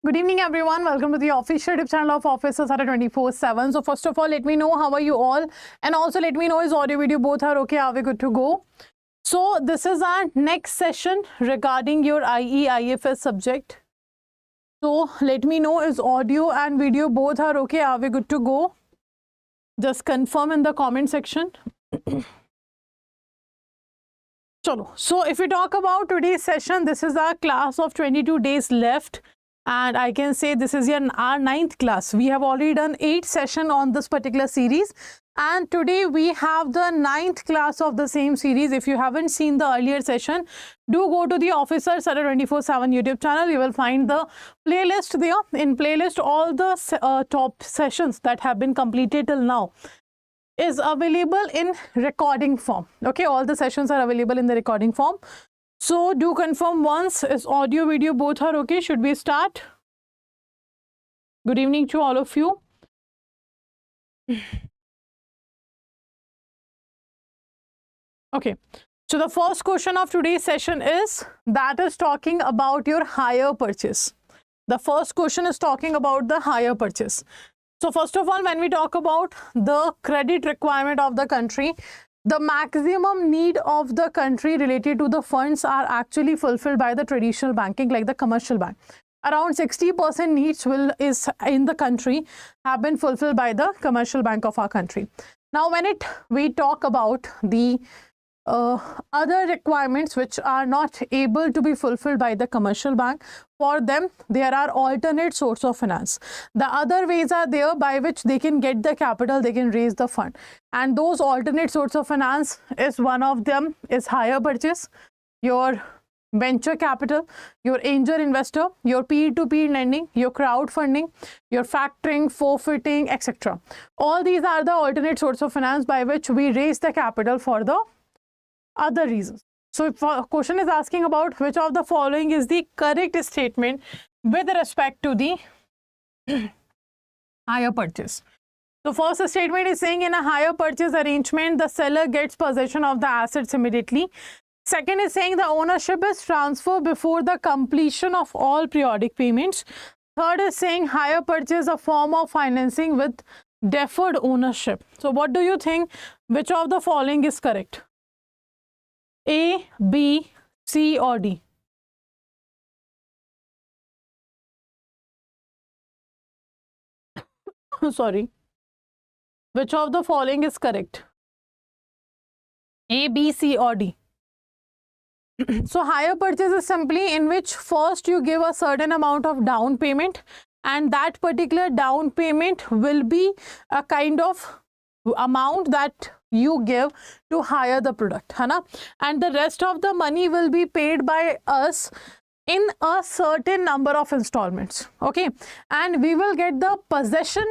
Good evening, everyone. Welcome to the official YouTube channel of Officer Sara 24/7. So first of all, let me know how are you all, and also let me know is audio video both are okay. Are we good to go? So this is our next session regarding your IE IFS subject. So let me know is audio and video both are okay. Are we good to go? Just confirm in the comment section. So if we talk about today's session, this is our class of 22 days left. And I can say this is our 9th class. We have already done 8 sessions on this particular series. And today we have the 9th class of the same series. If you haven't seen the earlier session, do go to the Officer Sara 24/7 YouTube channel. You will find the playlist there. In playlist, all the top sessions that have been completed till now is available in recording form. Okay, all the sessions are available in the recording form. So do confirm once is audio video both are okay. Should we start? Good evening to all of you. Okay, so the first question of today's session is talking about your hire purchase. The first question is talking about the hire purchase. So first of all, when we talk about the credit requirement of the country, the maximum need of the country related to the funds are actually fulfilled by the traditional banking, like the commercial bank. Around 60% needs is in the country have been fulfilled by the commercial bank of our country. Now, when we talk about the other requirements which are not able to be fulfilled by the commercial bank, for them there are alternate source of finance. The other ways are there by which they can get the capital, they can raise the fund, and those alternate source of finance is one of them is hire purchase, your venture capital, your angel investor, your peer-to-peer lending, your crowdfunding, your factoring, forfeiting, etc. All these are the alternate source of finance by which we raise the capital for the other reasons. So if a question is asking about which of the following is the correct statement with respect to the hire purchase. So first statement is saying in a hire purchase arrangement, the seller gets possession of the assets immediately. Second is saying the ownership is transferred before the completion of all periodic payments. Third is saying hire purchase a form of financing with deferred ownership. So what do you think? Which of the following is correct? A, B, C or D? Sorry. Which of the following is correct? A, B, C or D? So hire purchase is simply in which first you give a certain amount of down payment, and that particular down payment will be a kind of amount that you give to hire the product, and the rest of the money will be paid by us in a certain number of installments. Okay, and we will get the possession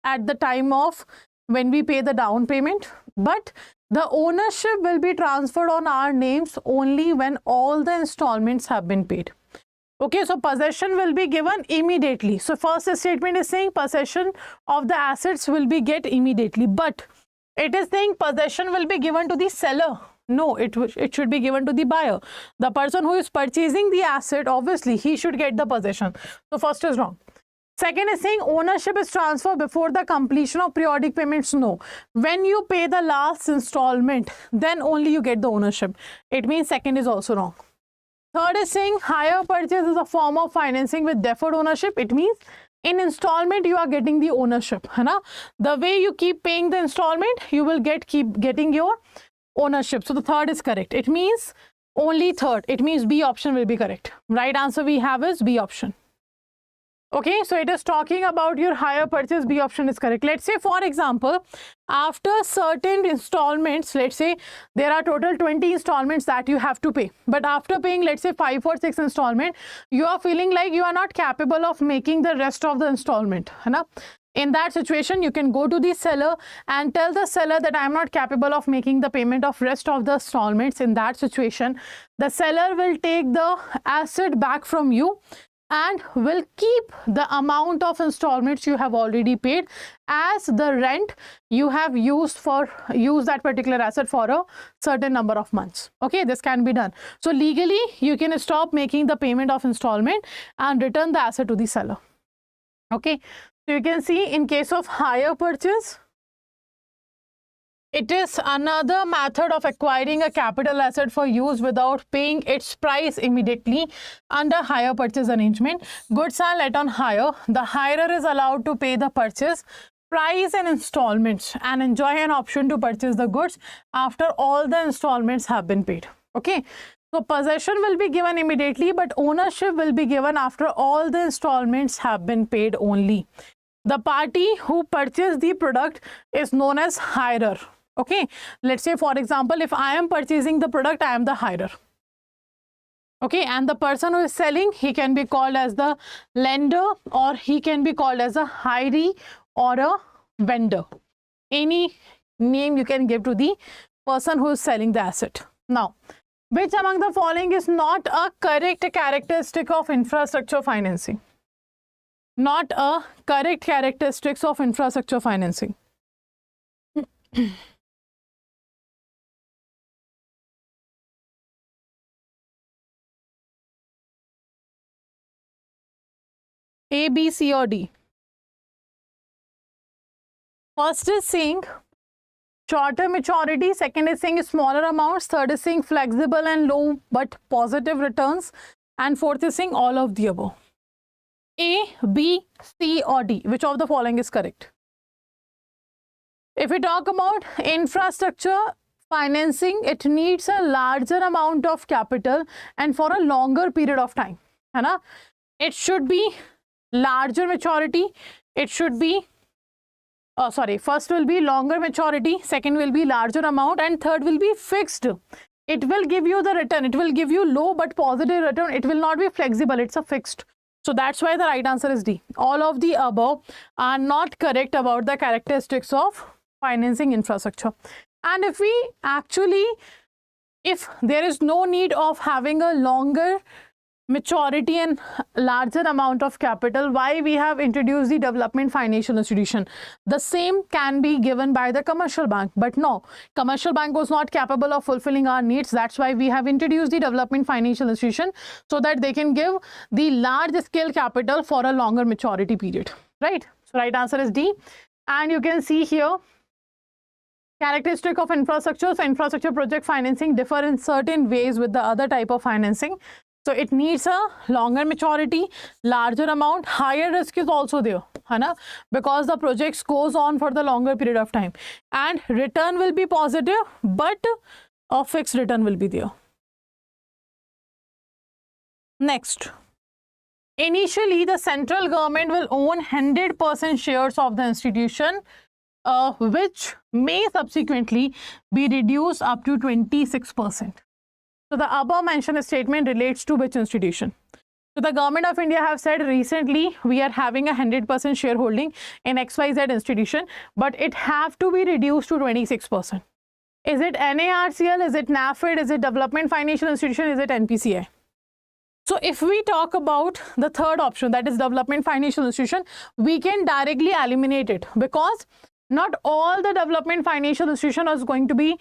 at the time of when we pay the down payment, but the ownership will be transferred on our names only when all the installments have been paid. Okay, so possession will be given immediately. So first statement is saying possession of the assets will be get immediately, but it is saying possession will be given to the seller. No, it should be given to the buyer. The person who is purchasing the asset, obviously he should get the possession. So first is wrong. Second is saying ownership is transferred before the completion of periodic payments. No, when you pay the last installment, then only you get the ownership. It means second is also wrong. Third is saying hire purchase is a form of financing with deferred ownership. It means in installment you are getting the ownership. The way you keep paying the installment, you will keep getting your ownership. So the third is correct. It means only third. It means B option will be correct. Right answer we have is B option. Okay, so it is talking about your hire purchase. B option is correct. Let's say, for example, after certain installments, let's say there are total 20 installments that you have to pay. But after paying, let's say 5 or 6 installment, you are feeling like you are not capable of making the rest of the installment. In that situation, you can go to the seller and tell the seller that I am not capable of making the payment of rest of the installments. In that situation, the seller will take the asset back from you and will keep the amount of installments you have already paid as the rent you have used that particular asset for a certain number of months. Okay, this can be done. So legally you can stop making the payment of installment and return the asset to the seller. Okay, so you can see in case of hire purchase, it is another method of acquiring a capital asset for use without paying its price immediately under hire purchase arrangement. Goods are let on hire. The hirer is allowed to pay the purchase price in installments and enjoy an option to purchase the goods after all the installments have been paid. Okay, so possession will be given immediately, but ownership will be given after all the installments have been paid only. The party who purchased the product is known as hirer. Okay, let's say for example, if I am purchasing the product, I am the hirer. Okay, and the person who is selling, he can be called as the lender, or he can be called as a hiree or a vendor. Any name you can give to the person who is selling the asset. Now, which among the following is not a correct characteristic of infrastructure financing? Not a correct characteristics of infrastructure financing. A, B, C or D? First is saying shorter maturity, second is saying smaller amounts, third is saying flexible and low but positive returns, and fourth is saying all of the above. A, B, C or D, which of the following is correct? If we talk about infrastructure financing, it needs a larger amount of capital and for a longer period of time. है ना? It should be larger maturity, it should be first will be longer maturity, second will be larger amount, and third will be fixed. It will give you the return, it will give you low but positive return, it will not be flexible, it's a fixed. So that's why the right answer is D. All of the above are not correct about the characteristics of financing infrastructure. And if there is no need of having a longer maturity and larger amount of capital, why we have introduced the development financial institution? The same can be given by the commercial bank, but no, commercial bank was not capable of fulfilling our needs. That's why we have introduced the development financial institution, so that they can give the large scale capital for a longer maturity period, right? So right answer is D. And you can see here characteristic of infrastructure. So infrastructure project financing differ in certain ways with the other type of financing. So it needs a longer maturity, larger amount, higher risk is also there, है ना? Because the projects goes on for the longer period of time, and return will be positive, but a fixed return will be there. Next, initially the central government will own 100% shares of the institution, which may subsequently be reduced up to 26%. So the above mentioned statement relates to which institution? So the government of India have said recently we are having a 100% shareholding in XYZ institution, but it have to be reduced to 26%. Is it NARCL? Is it NAFED? Is it Development Financial Institution? Is it NPCI? So if we talk about the third option, that is Development Financial Institution, we can directly eliminate it, because not all the development financial institution is going to be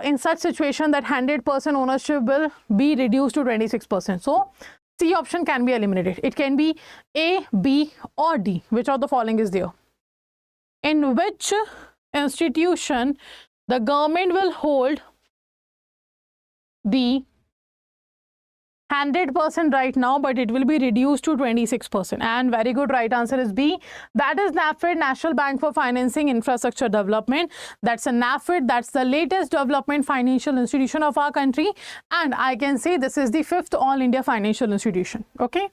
in such situation that 100% ownership will be reduced to 26%. So C option can be eliminated. It can be A, B or D. Which of the following is there? In which institution the government will hold the 100% right now, but it will be reduced to 26%. And very good, right answer is B. That is NAFED, National Bank for Financing Infrastructure Development. That's a NAFED. That's the latest development financial institution of our country. And I can say this is the 5th All India financial institution. Okay.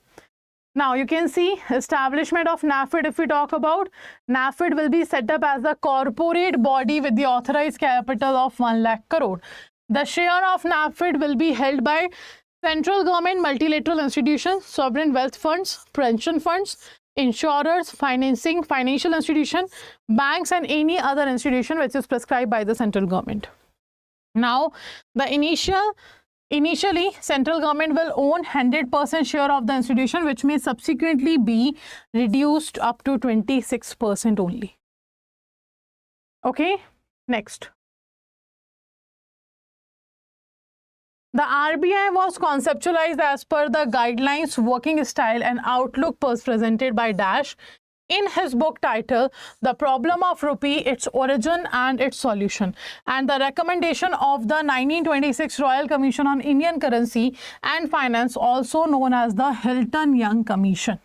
Now you can see establishment of NAFED. If we talk about, NAFED will be set up as a corporate body with the authorized capital of 1 lakh crore. The share of NAFED will be held by central government, multilateral institutions, sovereign wealth funds, pension funds, insurers, financial institution, banks, and any other institution which is prescribed by the central government. Now, the initial Initially, central government will own 100% share of the institution, which may subsequently be reduced up to 26% only. Okay, next. The RBI was conceptualized as per the guidelines, working style and outlook presented by Dash in his book titled The Problem of Rupee, Its Origin and Its Solution, and the recommendation of the 1926 Royal Commission on Indian Currency and Finance, also known as the Hilton-Young Commission.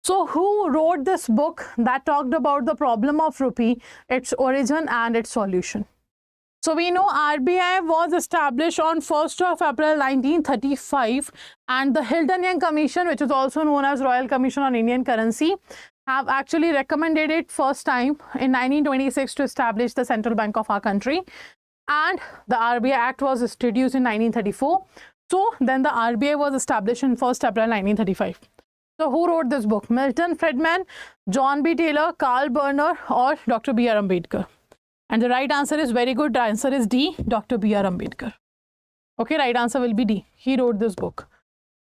So who wrote this book that talked about the problem of rupee, its origin and its solution? So we know RBI was established on 1st of April 1935, and the Hilton-Young Commission, which is also known as Royal Commission on Indian Currency, have actually recommended it first time in 1926 to establish the central bank of our country, and the RBI Act was introduced in 1934. So then the RBI was established in 1st April 1935. So who wrote this book? Milton Friedman, John B. Taylor, Carl Burner, or Dr. B.R. Ambedkar? And the right answer is very good. The answer is D, Dr. B.R. Ambedkar. Okay, right answer will be D. He wrote this book.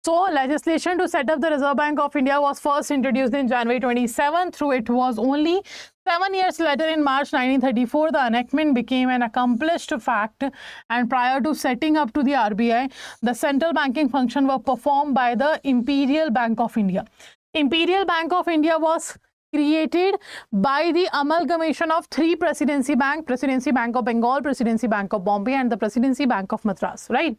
So legislation to set up the Reserve Bank of India was first introduced in January 27. Through it was only 7 years later, in March 1934, the enactment became an accomplished fact. And prior to setting up to the RBI, the central banking function were performed by the Imperial Bank of India. Imperial Bank of India was created by the amalgamation of three Presidency Bank of Bengal, Presidency Bank of Bombay, and the Presidency Bank of Madras, right?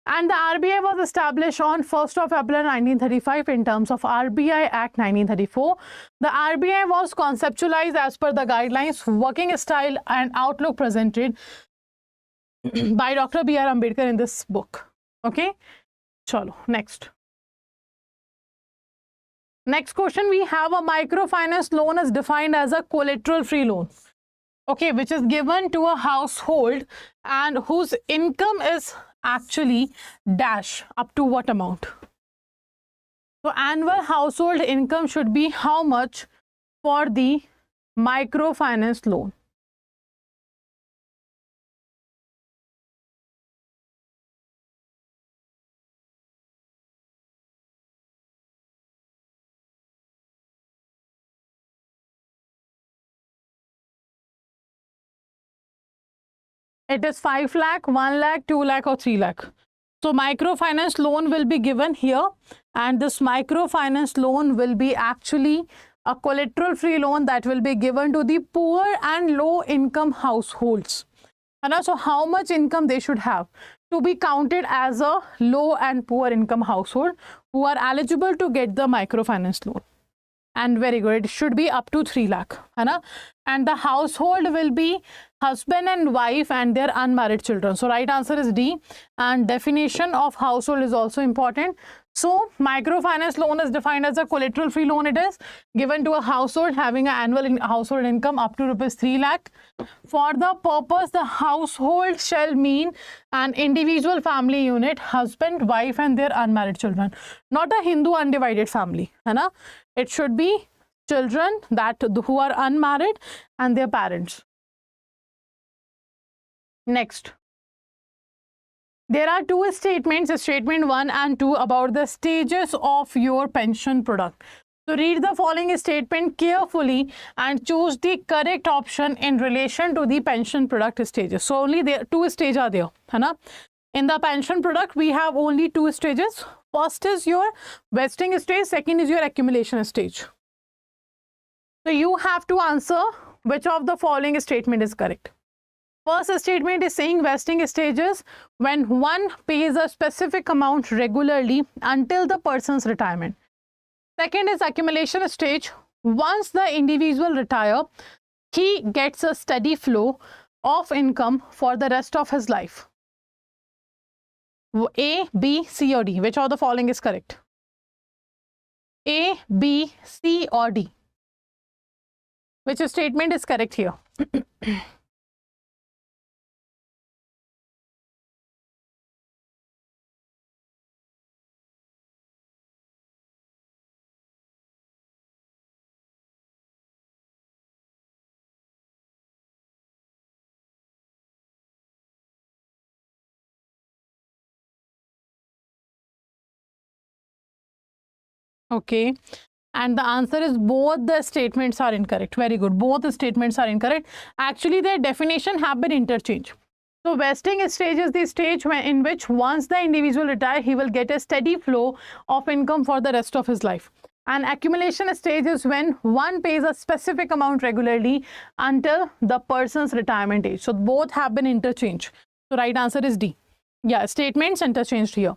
And the RBI was established on 1st of April 1935 in terms of RBI Act 1934. The RBI was conceptualized as per the guidelines, working style and outlook presented by Dr. B.R. Ambedkar in this book. Okay, chalo, next. Next question, we have a microfinance loan is defined as a collateral-free loan, okay, which is given to a household and whose income is actually dash up to what amount? So annual household income should be how much for the microfinance loan? It is 5 lakh, 1 lakh, 2 lakh or 3 lakh. So microfinance loan will be given here, and this microfinance loan will be actually a collateral free loan that will be given to the poor and low income households. And also how much income they should have to be counted as a low and poor income household who are eligible to get the microfinance loan. And very good, it should be up to 3 lakh, है ना? And the household will be husband and wife and their unmarried children. So right answer is D. And definition of household is also important. So microfinance loan is defined as a collateral free loan. It is given to a household having an annual household income up to rupees 3 lakh. For the purpose, the household shall mean an individual family unit, husband, wife and their unmarried children. Not a Hindu undivided family, है ना? It should be children who are unmarried and their parents. Next. There are two statements, statement 1 and 2, about the stages of your pension product. So read the following statement carefully and choose the correct option in relation to the pension product stages. So only there two stages are there, है ना? In the pension product, we have only two stages. First is your vesting stage, second is your accumulation stage. So you have to answer which of the following statement is correct. First statement is saying vesting stages when one pays a specific amount regularly until the person's retirement. Second is accumulation stage. Once the individual retire, he gets a steady flow of income for the rest of his life. A, B, C or D? Which of the following is correct? A, B, C or D? Which statement is correct here? Okay, and the answer is both the statements are incorrect. Very good, both the statements are incorrect. Actually their definition have been interchanged. So vesting stage is the stage in which once the individual retire, he will get a steady flow of income for the rest of his life. And accumulation stage is when one pays a specific amount regularly until the person's retirement age. So both have been interchanged. So right answer is D. Yeah, statements interchanged here.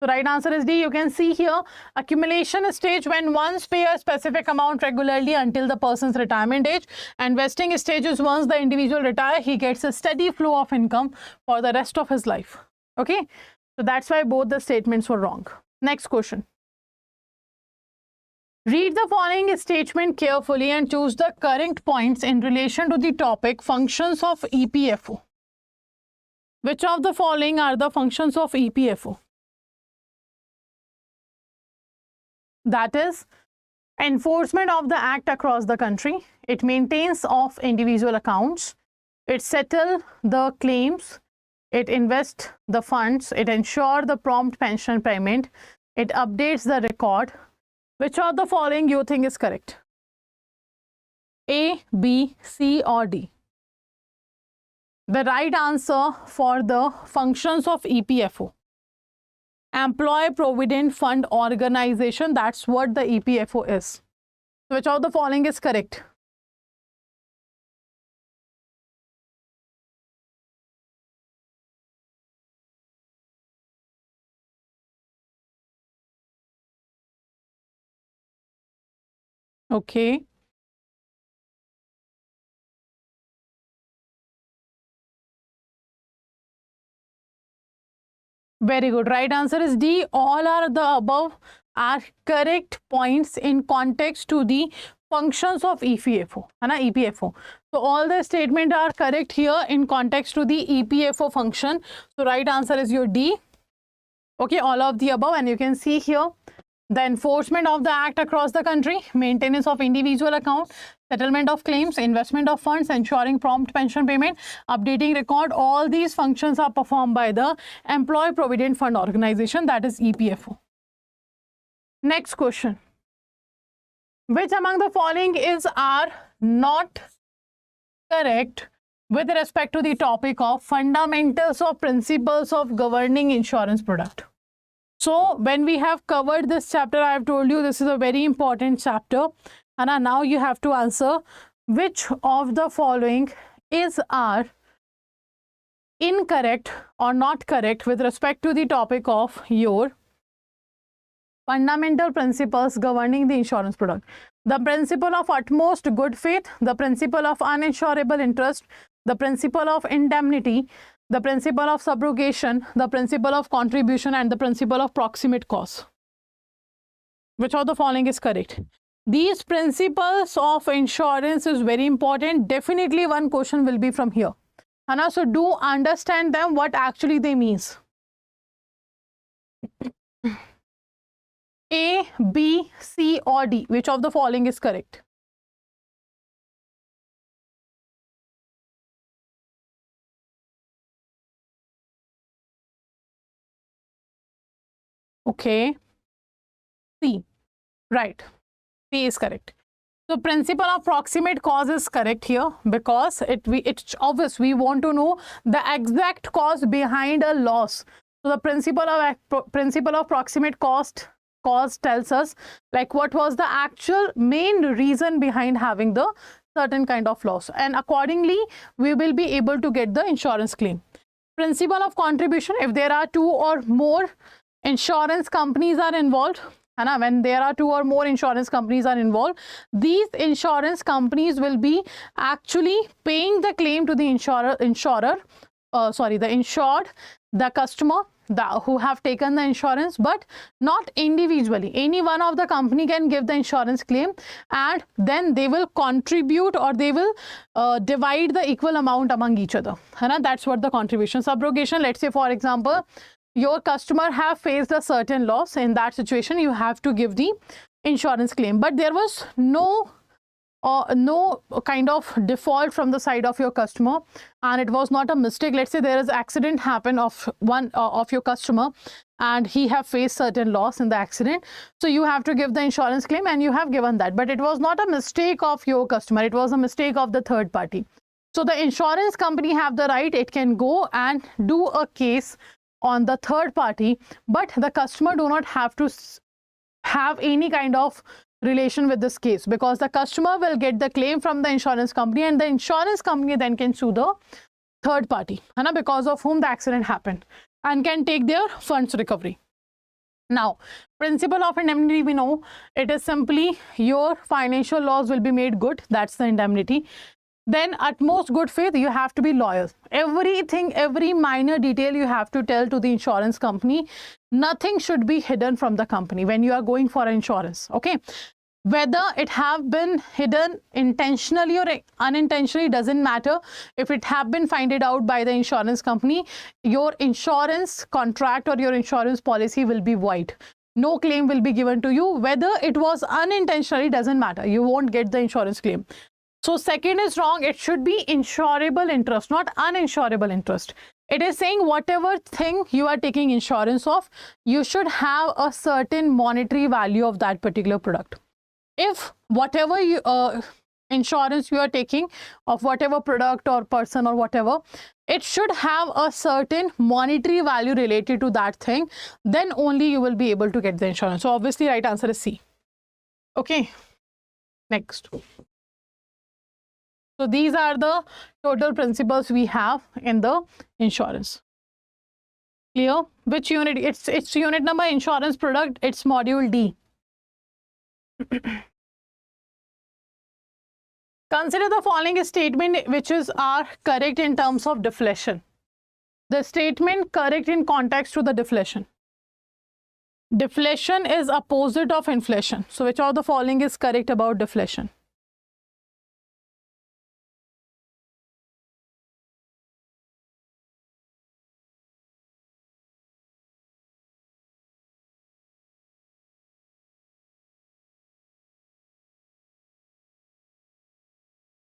So right answer is D. You can see here, accumulation stage when one's pay a specific amount regularly until the person's retirement age, and vesting stage is once the individual retire, he gets a steady flow of income for the rest of his life. Okay, so that's why both the statements were wrong. Next question. Read the following statement carefully and choose the correct points in relation to the topic functions of EPFO. Which of the following are the functions of EPFO? That is, enforcement of the act across the country, it maintains of individual accounts, it settles the claims, it invests the funds, it ensures the prompt pension payment, it updates the record. Which of the following you think is correct? A, B, C or D? The right answer for the functions of EPFO, Employee Provident Fund Organization, that's what the EPFO is. So which of the following is correct? Okay. Very good. Right answer is D. All are the above are correct points in context to the functions of EPFO. EPFO. So all the statements are correct here in context to the EPFO function. So right answer is your D. Okay, all of the above, and you can see here the enforcement of the act across the country, maintenance of individual account, settlement of claims, investment of funds, ensuring prompt pension payment, updating record, all these functions are performed by the Employee Provident Fund Organization, that is EPFO. Next question. Which among the following are not correct with respect to the topic of fundamentals or principles of governing insurance product? So when we have covered this chapter, I have told you this is a very important chapter. And now you have to answer which of the following are incorrect or not correct with respect to the topic of your fundamental principles governing the insurance product. The principle of utmost good faith, the principle of uninsurable interest, the principle of indemnity, the principle of subrogation, the principle of contribution, and the principle of proximate cause. Which of the following is correct? These principles of insurance is very important. Definitely one question will be from here. So do understand them, what actually they means. A, B, C or D? Which of the following is correct? Okay, C. Right, C is correct. So principle of proximate cause is correct here because it's obvious we want to know the exact cause behind a loss. So the principle of proximate cause tells us like what was the actual main reason behind having the certain kind of loss, and accordingly we will be able to get the insurance claim. Principle of contribution, if there are 2 or more insurance companies are involved, when there are 2 or more insurance companies are involved, these insurance companies will be actually paying the claim to the the insured, the customer who have taken the insurance, but not individually. Any one of the company can give the insurance claim, and then they will contribute or they will divide the equal amount among each other. That's what the contribution. Subrogation, let's say for example, your customer have faced a certain loss. In that situation, you have to give the insurance claim, but there was no or no kind of default from the side of your customer, and it was not a mistake. Let's say there is accident happen of one of your customer, and he have faced certain loss in the accident, so you have to give the insurance claim, and you have given that, but it was not a mistake of your customer, it was a mistake of the third party. So the insurance company have the right, it can go and do a case on the third party, but the customer do not have to have any kind of relation with this case, because the customer will get the claim from the insurance company, and the insurance company then can sue the third party, because of whom the accident happened, and can take their funds recovery. Now, principle of indemnity, we know it is simply your financial loss will be made good, that's the indemnity. Then utmost good faith, you have to be loyal. Everything, every minor detail you have to tell to the insurance company. Nothing should be hidden from the company when you are going for insurance, okay? Whether it have been hidden intentionally or unintentionally doesn't matter. If it have been found out by the insurance company, your insurance contract or your insurance policy will be void. No claim will be given to you. Whether it was unintentionally doesn't matter. You won't get the insurance claim. So second is wrong. It should be insurable interest, not uninsurable interest. It is saying whatever thing you are taking insurance of, you should have a certain monetary value of that particular product. If whatever you, insurance you are taking of whatever product or person or whatever, it should have a certain monetary value related to that thing, then only you will be able to get the insurance. So obviously right answer is C. Okay, next. So these are the total principles we have in the insurance. Clear? Which unit? It's unit number insurance product. It's module D. Consider the following statement which are correct in terms of deflation. The statement correct in context to the deflation. Deflation is opposite of inflation. So which of the following is correct about deflation?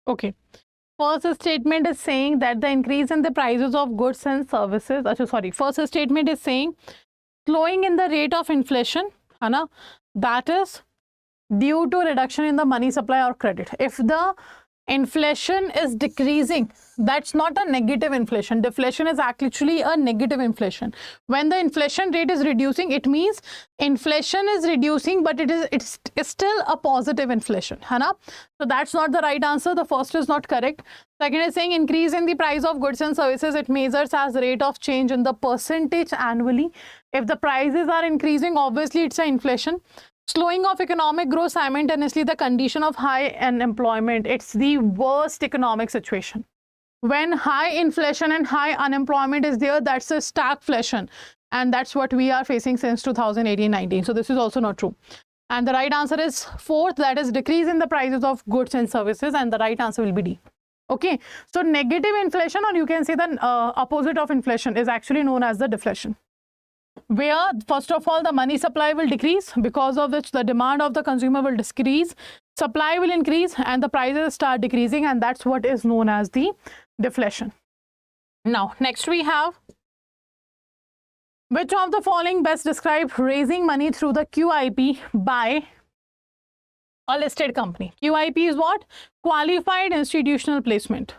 Okay. First statement is saying that the increase in the prices of goods and services, first statement is saying slowing in the rate of inflation, that is due to reduction in the money supply or credit. If the inflation is decreasing, that's not a negative inflation. Deflation is actually a negative inflation. When the inflation rate is reducing, it means inflation is reducing, but it's still a positive inflation. So that's not the right answer. The first is not correct. Second is saying increase in the price of goods and services. It measures as rate of change in the percentage annually. If the prices are increasing, obviously it's an inflation. Slowing of economic growth, simultaneously the condition of high unemployment. It's the worst economic situation. When high inflation and high unemployment is there, that's a stagflation. And that's what we are facing since 2018-19. So this is also not true. And the right answer is fourth, that is decrease in the prices of goods and services. And the right answer will be D. Okay. So negative inflation, or you can say the opposite of inflation, is actually known as the deflation, where first of all the money supply will decrease, because of which the demand of the consumer will decrease, supply will increase, and the prices start decreasing, and that's what is known as the deflation. Now next we have, which of the following best describe raising money through the QIP by a listed company? QIP is what? Qualified institutional placement.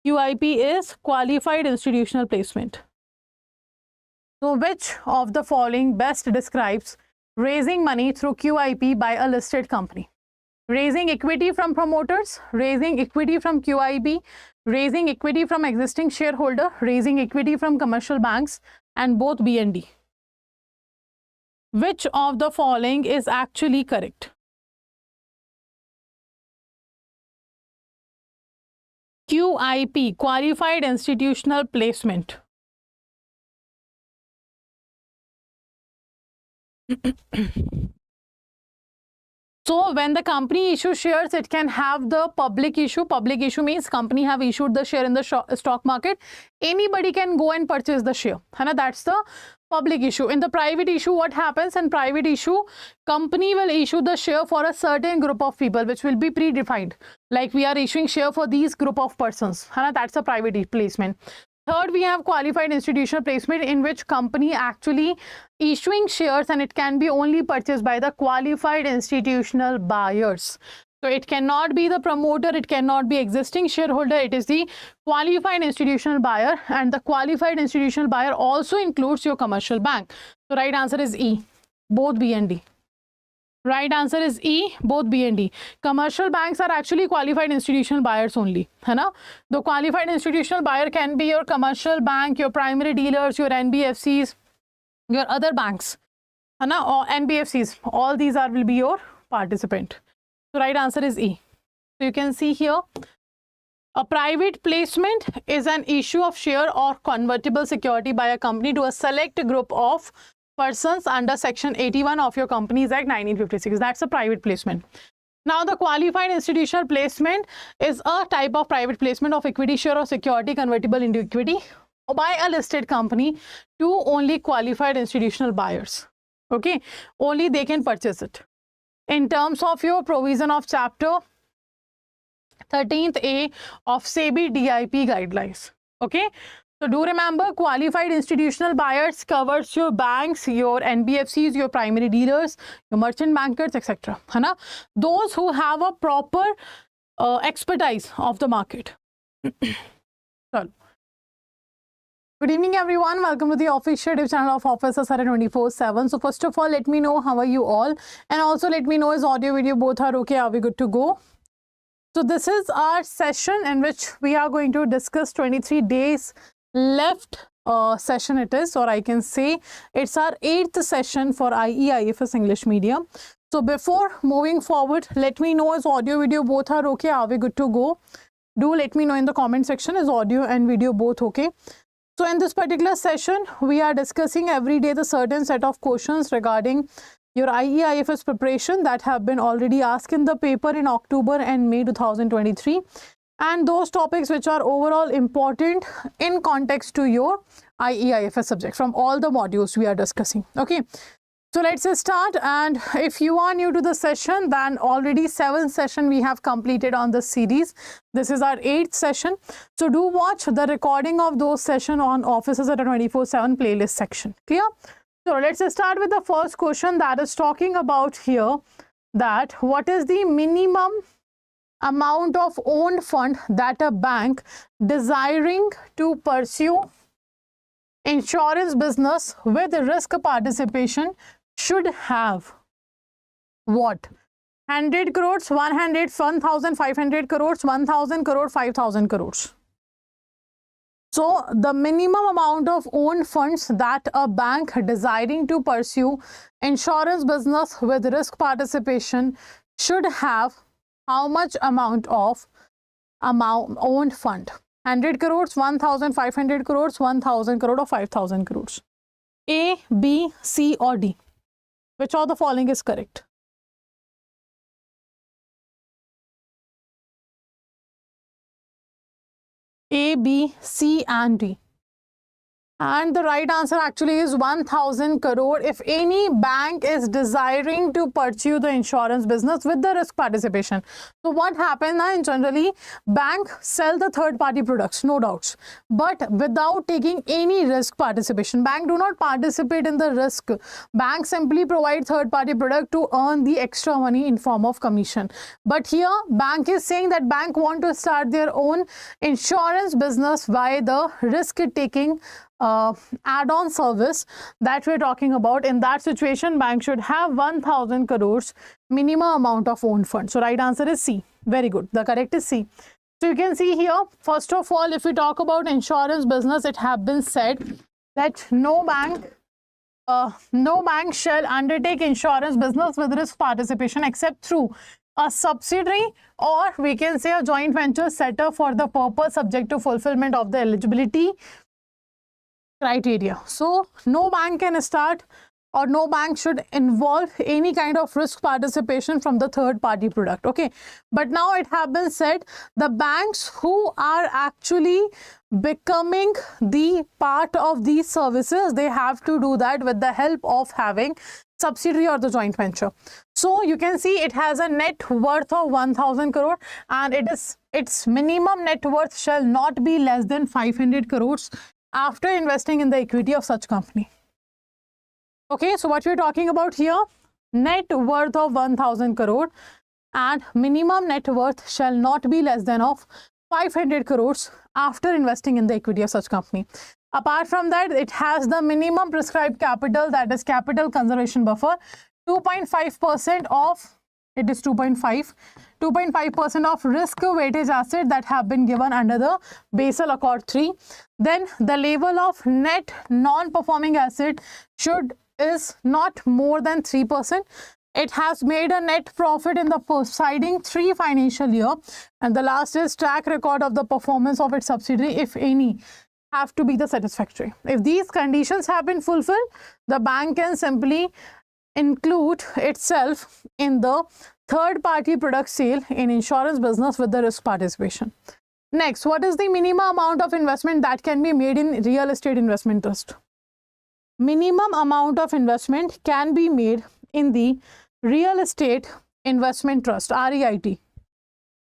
QIP is qualified institutional placement. So which of the following best describes raising money through QIP by a listed company? Raising equity from promoters, raising equity from QIP, raising equity from existing shareholder, raising equity from commercial banks, and both B and D. Which of the following is actually correct? QIP, qualified institutional placement. So when the company issues shares, it can have the public issue. Public issue means company have issued the share in the stock market. Anybody can go and purchase the share. That's the public issue. In the private issue, what happens? In private issue, company will issue the share for a certain group of people, which will be predefined. Like we are issuing share for these group of persons. That's a private placement. Third, we have qualified institutional placement, in which company actually issuing shares, and it can be only purchased by the qualified institutional buyers. So it cannot be the promoter, it cannot be existing shareholder, it is the qualified institutional buyer, and the qualified institutional buyer also includes your commercial bank. So right answer is E, both B and D. Right answer is E, both B and D. Commercial banks are actually qualified institutional buyers only. The qualified institutional buyer can be your commercial bank, your primary dealers, your NBFCs, your other banks, or NBFCs. All these will be your participant. So right answer is E. So you can see here, a private placement is an issue of share or convertible security by a company to a select group of persons under Section 81 of your Companies Act 1956. That's a private placement. Now, the qualified institutional placement is a type of private placement of equity share or security convertible into equity by a listed company to only qualified institutional buyers. Okay, only they can purchase it. In terms of your provision of Chapter 13th A of SEBI DIP guidelines. Okay. So do remember, qualified institutional buyers covers your banks, your NBFCs, your primary dealers, your merchant bankers, etc. Those who have a proper expertise of the market. Good evening, everyone. Welcome to the official YouTube channel of Officer Surrey 24/7. So first of all, let me know how are you all, and also let me know is audio, video both are okay. Are we good to go? So this is our session in which we are going to discuss 23 days left session it is, or I can say it's our 8th session for IE/IFS English Medium. So before moving forward, let me know is audio, video both are okay. Are we good to go? Do let me know in the comment section is audio and video both okay. So in this particular session, we are discussing every day the certain set of questions regarding your IE/IFS preparation that have been already asked in the paper in October and May 2023. And those topics which are overall important in context to your IE/IFS subject from all the modules we are discussing. Okay, so let's start. And if you are new to the session, then already 7th session we have completed on the series. This is our 8th session. So do watch the recording of those sessions on Offices at a 24/7 playlist section. Clear? So let's start with the first question that is talking about here, that what is the minimum amount of owned fund that a bank desiring to pursue insurance business with risk participation should have? What? 100 crores, 100, 1,500 crores, 1,000 crores, 5,000 crores. So the minimum amount of owned funds that a bank desiring to pursue insurance business with risk participation should have how much amount of owned fund? 100 crores, 1,500 crores, 1,000 crore or 5,000 crores. A, B, C or D? Which of the following is correct? A, B, C and D. And the right answer actually is 1,000 crore if any bank is desiring to pursue the insurance business with the risk participation. So what happens now, generally bank sell the third party products, no doubts, but without taking any risk participation. Bank do not participate in the risk. Bank simply provide third party product to earn the extra money in form of commission. But here bank is saying that bank want to start their own insurance business by the risk taking add-on service that we're talking about. In that situation, bank should have 1,000 crores minimum amount of owned funds. So right answer is C. Very good. The correct is C. So you can see here, first of all, if we talk about insurance business, it have been said that no bank shall undertake insurance business with risk participation except through a subsidiary, or we can say a joint venture set up for the purpose subject to fulfillment of the eligibility criteria. So no bank can start or no bank should involve any kind of risk participation from the third party product. Okay, but now it has been said the banks who are actually becoming the part of these services, they have to do that with the help of having subsidiary or the joint venture. So you can see it has a net worth of 1000 crore and its minimum net worth shall not be less than 500 crores after investing in the equity of such company. Okay, so what we're talking about here, net worth of 1000 crore and minimum net worth shall not be less than of 500 crores after investing in the equity of such company. Apart from that, it has the minimum prescribed capital, that is capital conservation buffer, 2.5% of, it is 2.5% of risk weightage asset that have been given under the Basel Accord 3. Then the level of net non-performing asset is not more than 3%. It has made a net profit in the preceding 3 financial year, and the last is track record of the performance of its subsidiary, if any, have to be the satisfactory. If these conditions have been fulfilled, the bank can simply include itself in the third party product sale in insurance business with the risk participation. Next, what is the minimum amount of investment that can be made in real estate investment trust? Minimum amount of investment can be made in the real estate investment trust, REIT.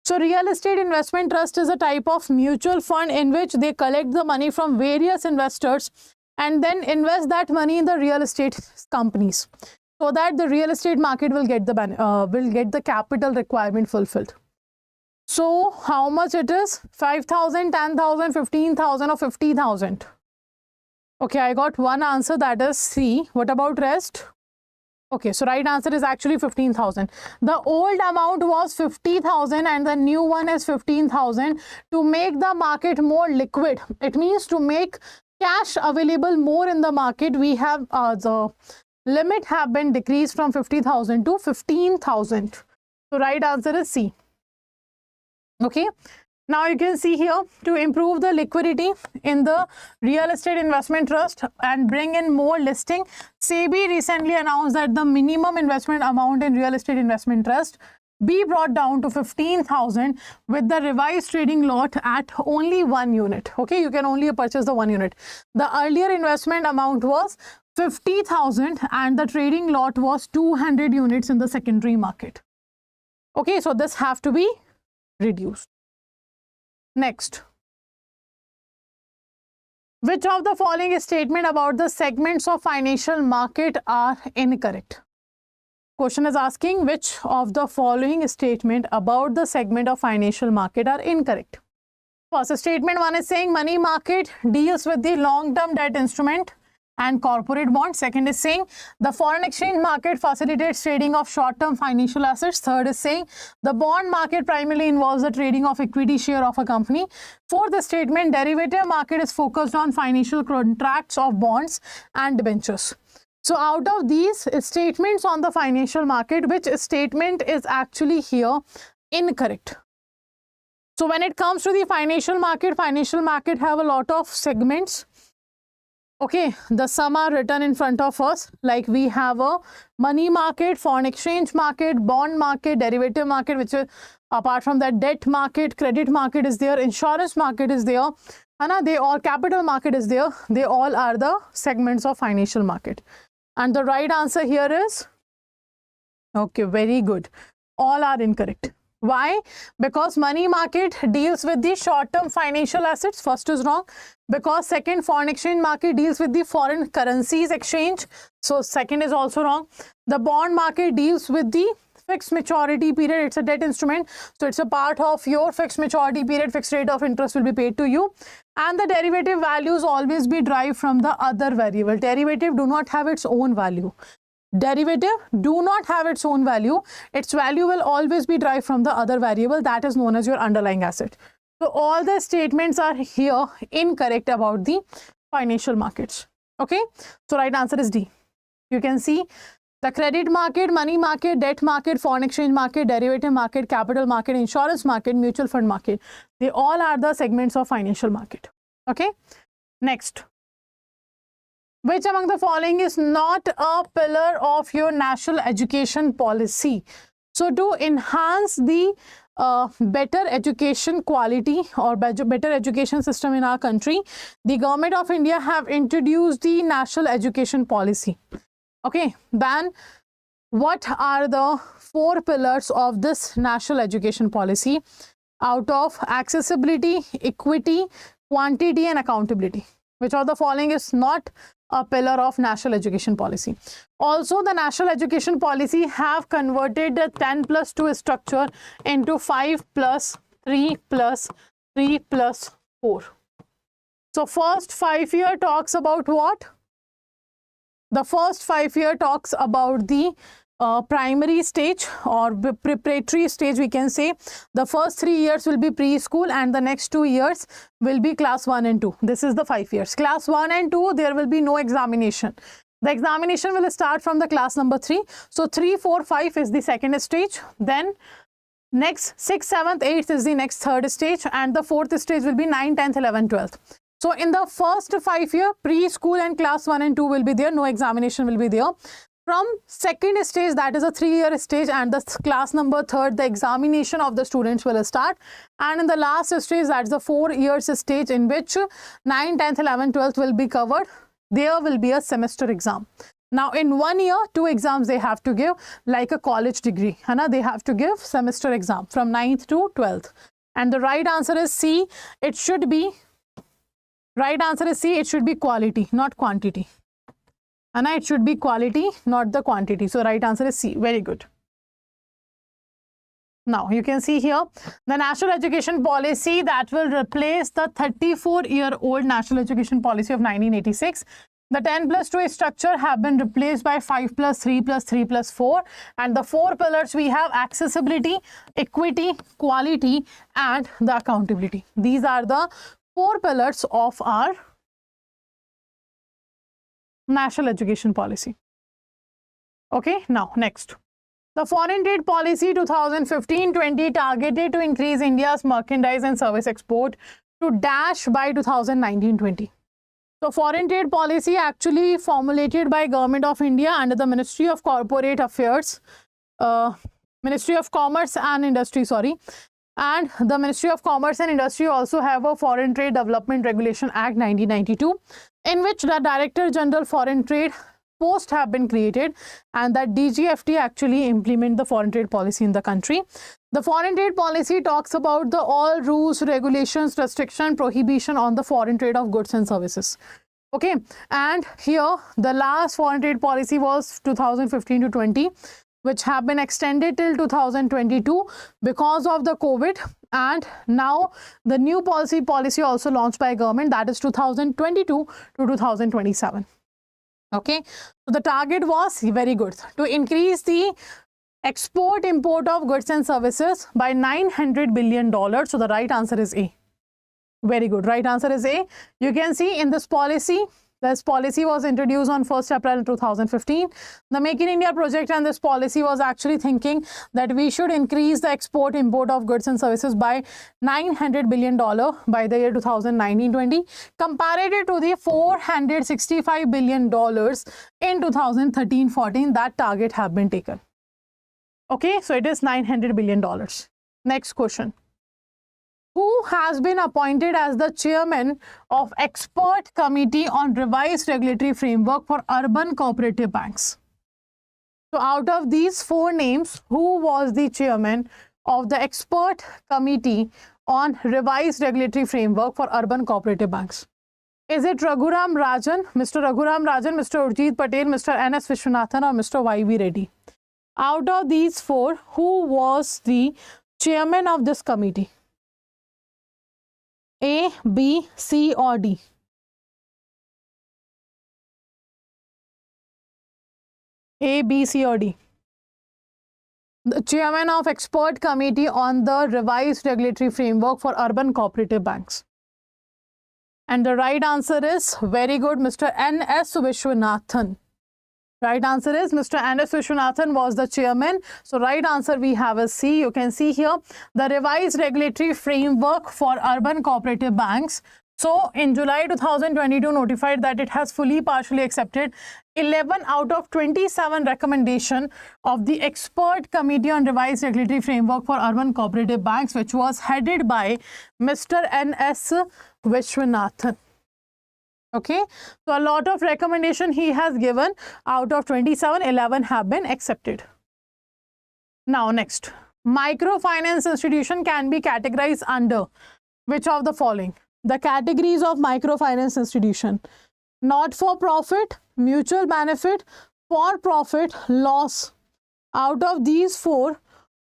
So real estate investment trust is a type of mutual fund in which they collect the money from various investors and then invest that money in the real estate companies, so that the real estate market will get the capital requirement fulfilled. So how much it is? 5,000, 10,000, 15,000 or 50,000? Okay, I got one answer, that is C. What about rest? Okay, so right answer is actually 15,000. The old amount was 50,000 and the new one is 15,000 to make the market more liquid. It means to make cash available more in the market. We have the limit have been decreased from 50,000 to 15,000. So right answer is C. Okay. Now you can see here, to improve the liquidity in the real estate investment trust and bring in more listing, SEBI recently announced that the minimum investment amount in real estate investment trust be brought down to 15,000 with the revised trading lot at only 1 unit. Okay, you can only purchase the 1 unit. The earlier investment amount was 50,000 and the trading lot was 200 units in the secondary market. Okay, so this have to be reduced. Next, which of the following statement about the segments of financial market are incorrect? Question is asking which of the following statement about the segment of financial market are incorrect. First statement 1 is saying money market deals with the long-term debt instrument and corporate bonds. Second is saying the foreign exchange market facilitates trading of short-term financial assets. Third is saying the bond market primarily involves the trading of equity share of a company. Fourth statement, derivative market is focused on financial contracts of bonds and debentures. So out of these statements on the financial market, which statement is actually here incorrect? So when it comes to the financial market have a lot of segments. Okay, the sum are written in front of us, like we have a money market, foreign exchange market, bond market, derivative market, which is apart from that debt market, credit market is there, insurance market is there, and they all, capital market is there. They all are the segments of financial market. And the right answer here is, okay, very good. All are incorrect. Why? Because money market deals with the short-term financial assets. First is wrong. Because second, foreign exchange market deals with the foreign currencies exchange. So second is also wrong. The bond market deals with the fixed maturity period. It's a debt instrument. So it's a part of your fixed maturity period. Fixed rate of interest will be paid to you. And the derivative values always be derived from the other variable. Derivative do not have its own value. Derivative do not have its own value. Its value will always be derived from the other variable that is known as your underlying asset. So all the statements are here incorrect about the financial markets. Okay, so right answer is D. You can see the credit market, money market, debt market, foreign exchange market, derivative market, capital market, insurance market, mutual fund market. They all are the segments of financial market. Okay, next. Which among the following is not a pillar of your national education policy? So to enhance the better education quality or better education system in our country, the government of India have introduced the national education policy. Okay, then what are the 4 pillars of this national education policy out of accessibility, equity, quantity and accountability? Which of the following is not a pillar of national education policy? Also, the national education policy have converted the 10+2 structure into 5+3+3+4. So first 5-year talks about what? The first 5-year talks about the primary stage or preparatory stage, we can say. The first 3 years will be preschool and the next 2 years will be class 1 and 2. This is the 5 years. Class 1 and 2, there will be no examination. The examination will start from the class number 3. So 3, 4, 5 is the second stage. Then next 6, 7th, 8th is the next third stage, and the 4th stage will be 9, 10th, 11th, 12th. So in the first 5 year, preschool and class 1 and 2 will be there. No examination will be there. From second stage, that is a 3-year stage, and the class number 3rd, the examination of the students will start. And in the last stage, that's the 4 years stage, in which 9, 10th, 11th, 12th will be covered. There will be a semester exam. Now in 1 year, 2 exams they have to give, like a college degree. They have to give semester exam from 9th to 12th. And the right answer is C. It should be quality, not quantity. And it should be quality, not the quantity. So right answer is C. Very good. Now you can see here the national education policy that will replace the 34-year-old national education policy of 1986. The 10+2 structure have been replaced by 5+3+3+4, and the 4 pillars we have: accessibility, equity, quality and the accountability. These are the 4 pillars of our national education policy. Okay, now next. The foreign trade policy 2015-20 targeted to increase India's merchandise and service export to dash by 2019-20. So foreign trade policy actually formulated by Government of India under the Ministry of Corporate Affairs, Ministry of Commerce and Industry, and the Ministry of Commerce and Industry also have a Foreign Trade Development Regulation Act 1992, in which the Director General Foreign Trade post have been created, and that DGFT actually implement the foreign trade policy in the country. The foreign trade policy talks about the all rules, regulations, restriction, prohibition on the foreign trade of goods and services. Okay, and here the last foreign trade policy was 2015-20, which have been extended till 2022 because of the COVID, and now the new policy also launched by government, that is 2022 to 2027. Okay, so the target was very good, to increase the export import of goods and services by $900 billion. So the right answer is A. Very good, right answer is A. You can see in this policy was introduced on 1st April 2015. The Make in India project and this policy was actually thinking that we should increase the export import of goods and services by $900 billion by the year 2019-20, compared to the $465 billion in 2013-14. That target have been taken. Okay, so it is $900 billion. Next question. Who has been appointed as the chairman of Expert Committee on Revised Regulatory Framework for Urban Cooperative Banks? So out of these 4 names, who was the chairman of the Expert Committee on Revised Regulatory Framework for Urban Cooperative Banks? Is it Raghuram Rajan, Mr. Raghuram Rajan, Mr. Urjit Patel, Mr. N.S. Vishwanathan or Mr. Y.V. Reddy? Out of these 4, who was the chairman of this committee? A, B, C or D? A, B, C or D? The chairman of Expert Committee on the Revised Regulatory Framework for Urban Cooperative Banks. And the right answer is very good, Mr. N.S. Vishwanathan. Right answer is Mr. N.S. Vishwanathan was the chairman. So right answer we have is C. You can see here the Revised Regulatory Framework for Urban Cooperative Banks. So in July 2022 notified that it has fully partially accepted 11 out of 27 recommendation of the expert committee on revised regulatory framework for urban cooperative banks, which was headed by Mr. N.S. Vishwanathan. Okay, so a lot of recommendation he has given. Out of 27, 11 have been accepted. Now next, microfinance institution can be categorized under which of the following? The categories of microfinance institution: not for profit, mutual benefit, for profit, loss. Out of these four,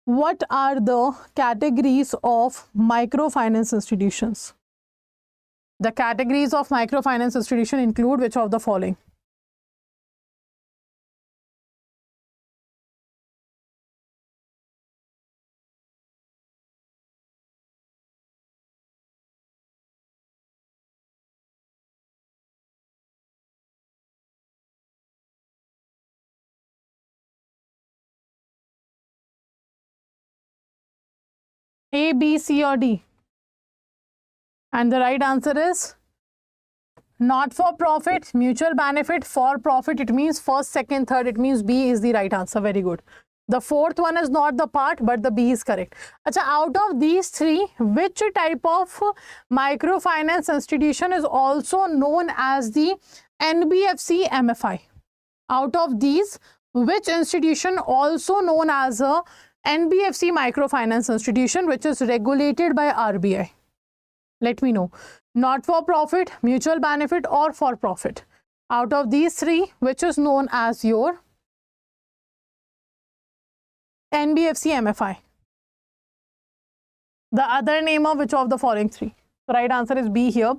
what are the categories of microfinance institutions? The categories of microfinance institution include which of the following? A, B, C or D? And the right answer is not for profit, mutual benefit, for profit. It means first, second, third. It means B is the right answer. Very good. The fourth one is not the part, but the B is correct. Achha, out of these three, which type of microfinance institution is also known as the NBFC MFI? Out of these, which institution also known as a NBFC microfinance institution, which is regulated by RBI? Let me know. Not for profit, mutual benefit or for profit. Out of these three, which is known as your NBFC MFI? The other name of which of the following three? The right answer is B here.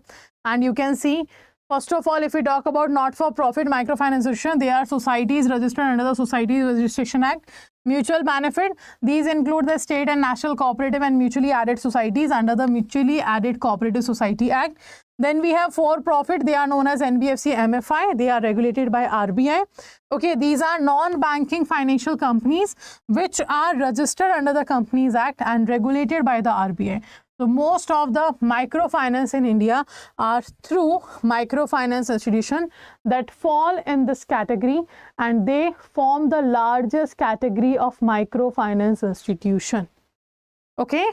And you can see, first of all, if we talk about not-for-profit microfinance institution, they are societies registered under the Societies Registration Act. Mutual benefit, these include the state and national cooperative and mutually added societies under the Mutually Added Cooperative Society Act. Then we have for-profit, they are known as NBFC MFI, they are regulated by RBI. Okay, these are non-banking financial companies which are registered under the Companies Act and regulated by the RBI. So most of the microfinance in India are through microfinance institution that fall in this category, and they form the largest category of microfinance institution. Okay.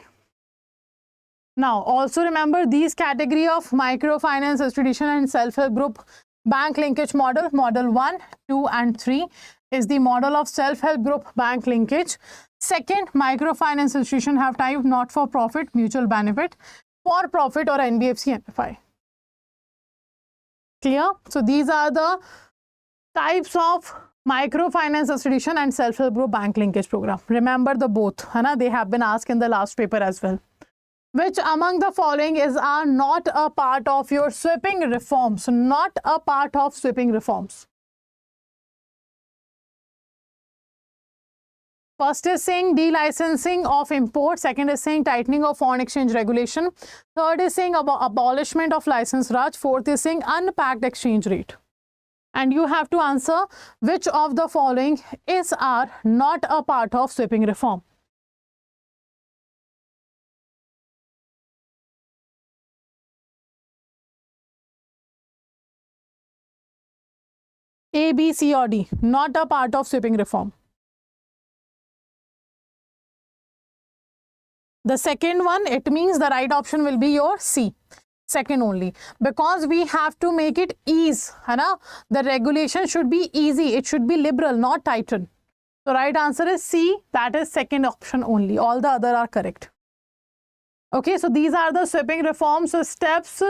Now also remember these category of microfinance institution and self-help group bank linkage model. Model 1, 2 and 3 is the model of self-help group bank linkage. Second, microfinance institution have type not for profit, mutual benefit, for profit or NBFC MFI. Clear? So these are the types of microfinance institution and self-help group bank linkage program. Remember the both, they have been asked in the last paper as well. Which among the following are not a part of your sweeping reforms? Not a part of sweeping reforms. First is saying delicensing of import. Second is saying tightening of foreign exchange regulation. Third is saying about abolishment of license Raj. Fourth is saying unpacked exchange rate. And you have to answer which of the following are not a part of sweeping reform. A, B, C or D, not a part of sweeping reform. The second one, it means the right option will be your C, second only, because we have to make it ease. The regulation should be easy. It should be liberal, not tighten. So right answer is C, that is second option only. All the other are correct. Okay, so these are the sweeping reforms, steps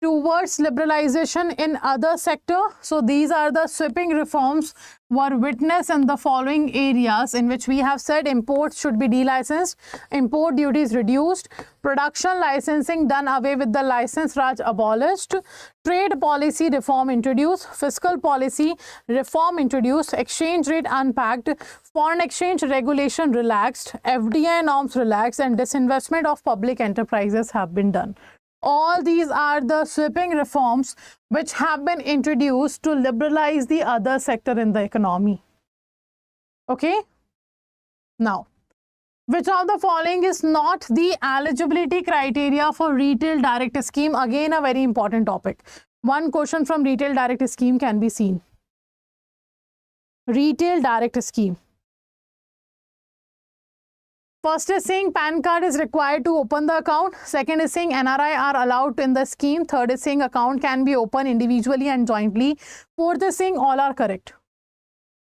towards liberalization in other sector. So these are the sweeping reforms were witnessed in the following areas, in which we have said imports should be delicensed, import duties reduced, production licensing done away with, the license Raj abolished, trade policy reform introduced, fiscal policy reform introduced, exchange rate unpacked, foreign exchange regulation relaxed, FDI norms relaxed, and disinvestment of public enterprises have been done. All these are the sweeping reforms which have been introduced to liberalize the other sector in the economy. Okay. Now, Which of the following is not the eligibility criteria for retail direct scheme? Again, a very important topic. One question from retail direct scheme can be seen. Retail direct scheme. First is saying PAN card is required to open the account. Second is saying NRI are allowed in the scheme. Third is saying account can be opened individually and jointly. Fourth is saying all are correct.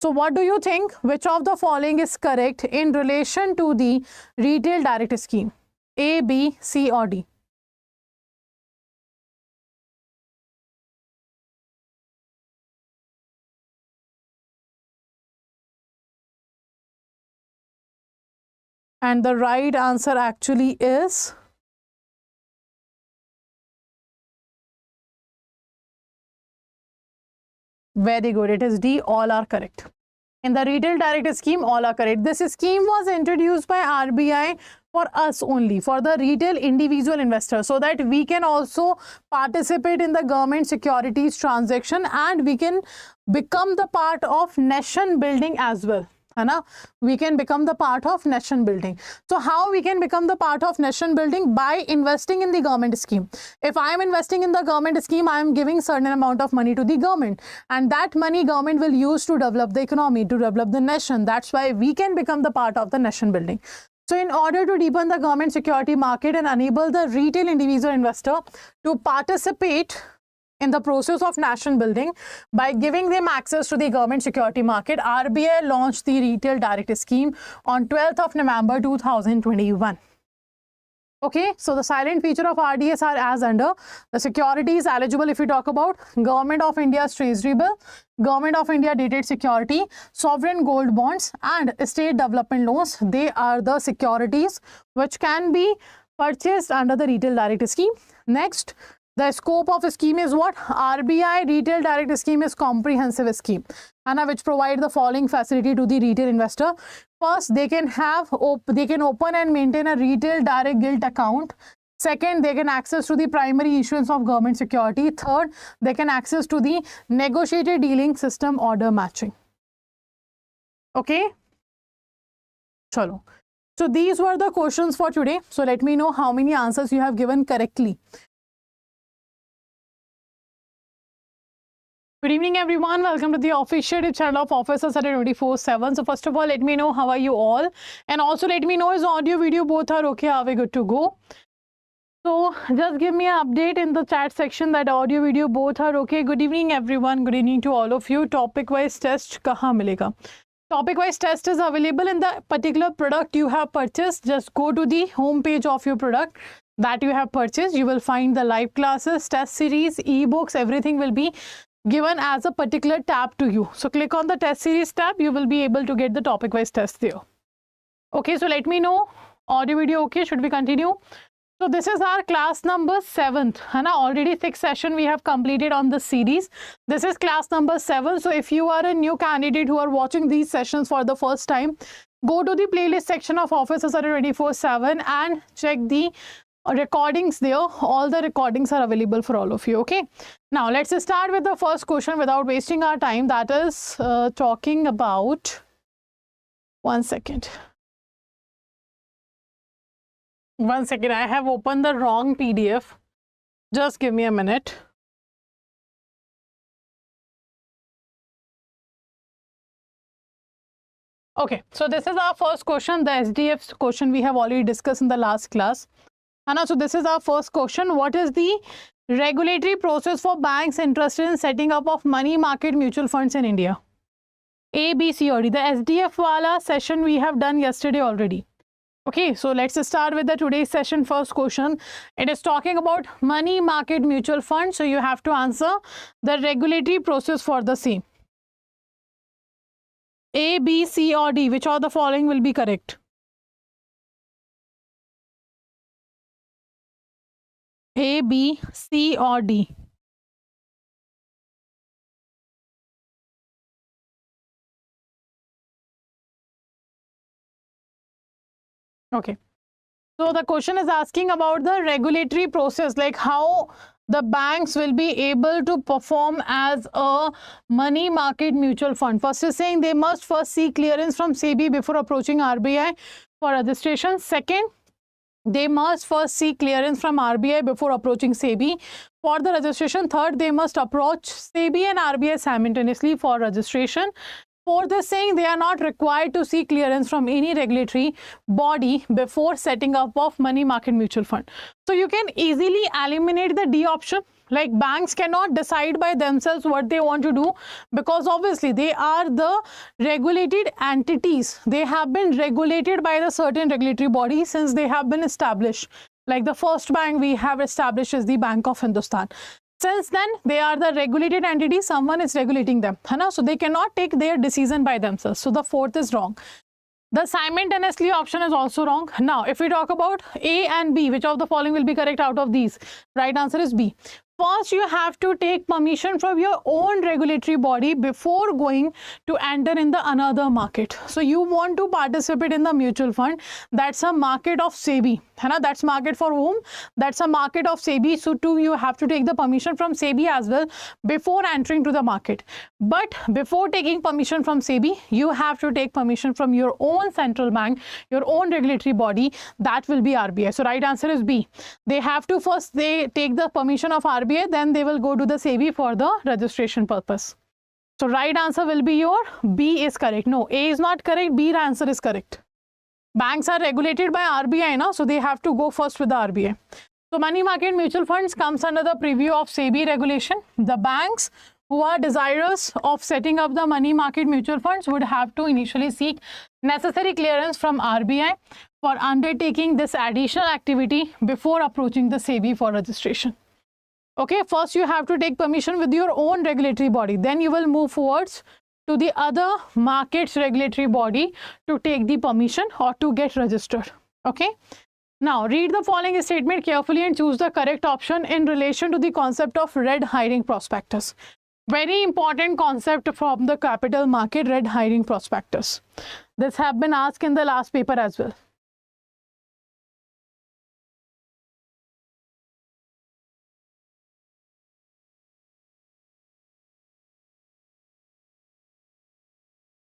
So what do you think? Which of the following is correct in relation to the retail direct scheme? A, B, C or D? And the right answer actually is very good. It is D. All are correct. In the retail direct scheme, all are correct. This scheme was introduced by RBI for us only, for the retail individual investor, so that we can also participate in the government securities transaction and we can become the part of nation building as well. We can become the part of nation building. So how we can become the part of nation building? By investing in the government scheme. If I am investing in the government scheme, I am giving certain amount of money to the government, and that money government will use to develop the economy, to develop the nation. That's why we can become the part of the nation building. So in order to deepen the government security market and enable the retail individual investor to participate in the process of nation building by giving them access to the government security market, RBI launched the retail direct scheme on 12th of November 2021. Okay, so the silent feature of RDS are as under. The securities eligible, if we talk about Government of India's Treasury Bill, Government of India dated security, sovereign gold bonds and state development loans. They are the securities which can be purchased under the retail direct scheme. Next, the scope of a scheme is what? RBI retail direct scheme is comprehensive scheme, and which provide the following facility to the retail investor. First, they can open and maintain a retail direct gilt account. Second, they can access to the primary issuance of government security. Third, they can access to the negotiated dealing system order matching. Okay. Chalo. So these were the questions for today. So let me know how many answers you have given correctly. Good evening, everyone. Welcome to the official YouTube channel of Officer Study 24/7. So first of all, let me know how are you all, and also let me know is audio, video both are okay. Are we good to go? So just give me an update in the chat section that audio, video both are okay. Good evening, everyone. Good evening to all of you. Topic-wise test kahan milega? Topic-wise test is available in the particular product you have purchased. Just go to the home page of your product that you have purchased. You will find the live classes, test series, ebooks. Everything will be given as a particular tab to you. So click on the test series tab. You will be able to get the topic wise test there. Okay, so let me know audio, video okay. Should we continue? So this is our class number 7th. Already 6 session we have completed on the series. This is class number 7. So if you are a new candidate who are watching these sessions for the first time, go to the playlist section of Officer Study 24/7 and check the recordings there. All the recordings are available for all of you. Okay, now let's start with the first question without wasting our time. That is talking about, one second, I have opened the wrong PDF. Just give me a minute. Okay, so this is our first question. The SDF question we have already discussed in the last class. So this is our first question. What is the regulatory process for banks interested in setting up of money market mutual funds in India? A, B, C or D. The SDF wala session we have done yesterday already. Okay, so let's start with the today's session first question. It is talking about money market mutual fund. So you have to answer the regulatory process for the same. A, B, C or D. Which of the following will be correct? A, B, C or D? Okay. So the question is asking about the regulatory process, like how the banks will be able to perform as a money market mutual fund. First is saying they must first seek clearance from SEBI before approaching RBI. for registration. Second, they must first seek clearance from RBI before approaching SEBI for the registration. Third, they must approach SEBI and RBI simultaneously for registration. Fourth is saying they are not required to seek clearance from any regulatory body before setting up of money market mutual fund. So you can easily eliminate the D option. Like banks cannot decide by themselves what they want to do, because obviously they are the regulated entities. They have been regulated by the certain regulatory body since they have been established. Like the first bank we have established is the Bank of Hindustan. Since then, they are the regulated entity, someone is regulating them. So they cannot take their decision by themselves. So the fourth is wrong. The simultaneously option is also wrong. Now, if we talk about A and B, which of the following will be correct out of these? Right answer is B. First, you have to take permission from your own regulatory body before going to enter in the another market. So you want to participate in the mutual fund. That's a market of SEBI. That's market for whom? That's a market of SEBI. So too, you have to take the permission from SEBI as well before entering to the market. But before taking permission from SEBI, you have to take permission from your own central bank, your own regulatory body. That will be RBI. So right answer is B. They have to first take the permission of RBI, then they will go to the SEBI for the registration purpose. So right answer will be your B is correct. No, A is not correct. B answer is correct. Banks are regulated by RBI now, so they have to go first with the RBI. So money market mutual funds comes under the preview of SEBI regulation. The banks who are desirous of setting up the money market mutual funds would have to initially seek necessary clearance from RBI for undertaking this additional activity before approaching the SEBI for registration. Okay, first you have to take permission with your own regulatory body. Then you will move forwards to the other markets regulatory body to take the permission or to get registered. Okay. Now read the following statement carefully and choose the correct option in relation to the concept of red herring prospectus. Very important concept from the capital market, red herring prospectus. This have been asked in the last paper as well.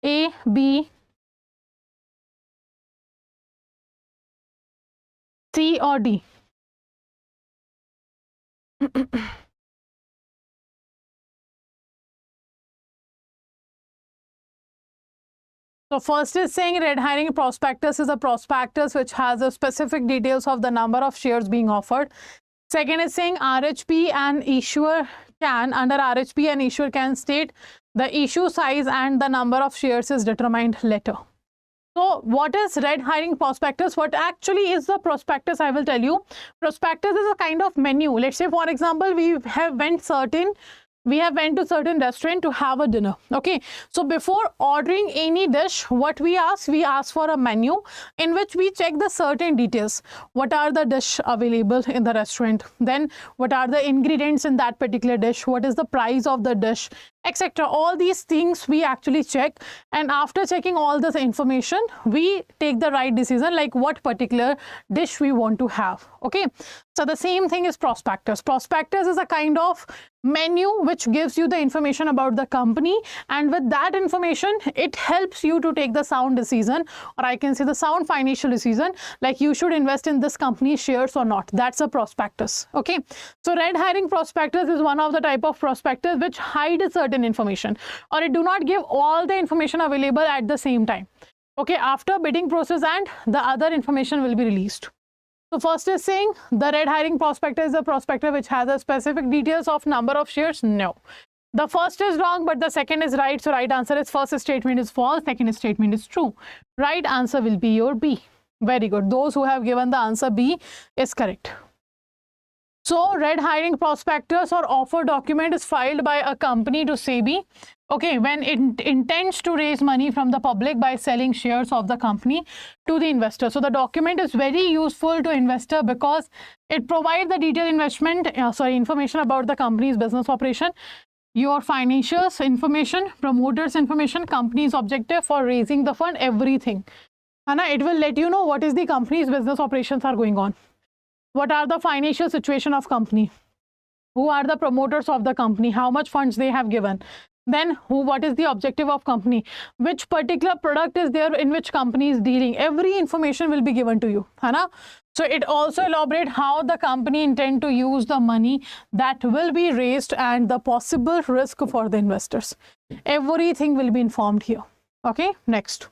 A, B, C or D? So first is saying red herring prospectus is a prospectus which has a specific details of the number of shares being offered. Second is saying RHP and issuer can, under RHP and issuer can state the issue size and the number of shares is determined later. So what is red herring prospectus? What actually is the prospectus? I will tell you. Prospectus is a kind of menu. Let's say, for example, we have went to certain restaurant to have a dinner. Okay, so before ordering any dish, what we ask for a menu in which we check the certain details. What are the dish available in the restaurant? Then what are the ingredients in that particular dish? What is the price of the dish, etc. All these things we actually check, and after checking all this information, we take the right decision, like what particular dish we want to have. Okay, so the same thing is prospectus. Prospectus is a kind of menu which gives you the information about the company, and with that information it helps you to take the sound decision, or I can say the sound financial decision, like you should invest in this company's shares or not. That's a prospectus. Okay, so red herring prospectus is one of the type of prospectus which hide certain information, or it do not give all the information available at the same time. Okay, after bidding process and the other information will be released. So first is saying the red herring prospectus is a prospectus which has a specific details of number of shares. No. The first is wrong, but the second is right. So right answer is first statement is false, second statement is true. Right answer will be your B. Very good. Those who have given the answer B is correct. So red herring prospectus or offer document is filed by a company to SEBI, okay, when it intends to raise money from the public by selling shares of the company to the investor. So the document is very useful to investor because it provides the detailed information about the company's business operation, your financials information, promoters information, company's objective for raising the fund, everything. And it will let you know what is the company's business operations are going on. What are the financial situation of company? Who are the promoters of the company? How much funds they have given? then what is the objective of company, which particular product is there in which company is dealing, every information will be given to you, है ना? So it also elaborate how the company intend to use the money that will be raised and the possible risk for the investors. Everything will be informed here. Okay, next.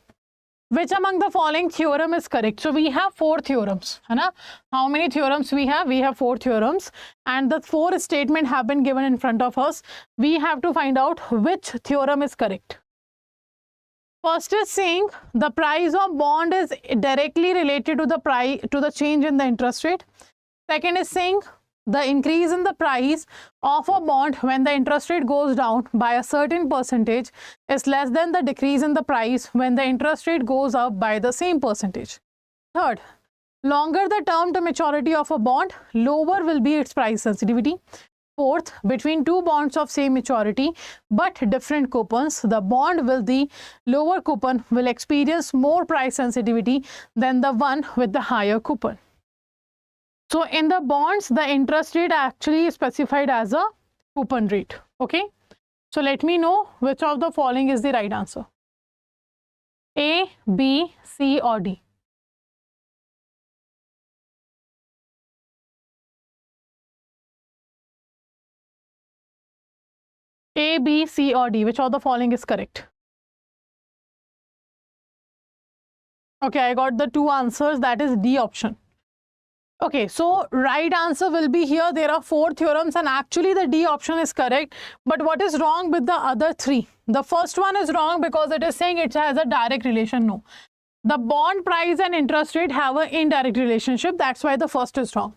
Which among the following theorem is correct? So we have 4 theorems, है ना? How many theorems we have? We have 4 theorems, and the 4 statements have been given in front of us. We have to find out which theorem is correct. First is saying the price of bond is directly related to the change in the interest rate. Second is saying the increase in the price of a bond when the interest rate goes down by a certain percentage is less than the decrease in the price when the interest rate goes up by the same percentage. Third, longer the term to maturity of a bond, lower will be its price sensitivity. Fourth, between 2 bonds of same maturity but different coupons, the bond with the lower coupon will experience more price sensitivity than the one with the higher coupon. So in the bonds, the interest rate actually is specified as a coupon rate. Okay. So let me know which of the following is the right answer. A, B, C or D. A, B, C or D. Which of the following is correct? Okay, I got the 2 answers. That is D option. Okay, so right answer will be here. There are 4 theorems and actually the D option is correct. But what is wrong with the other 3? The first one is wrong because it is saying it has a direct relation. No. The bond price and interest rate have an indirect relationship. That's why the first is wrong.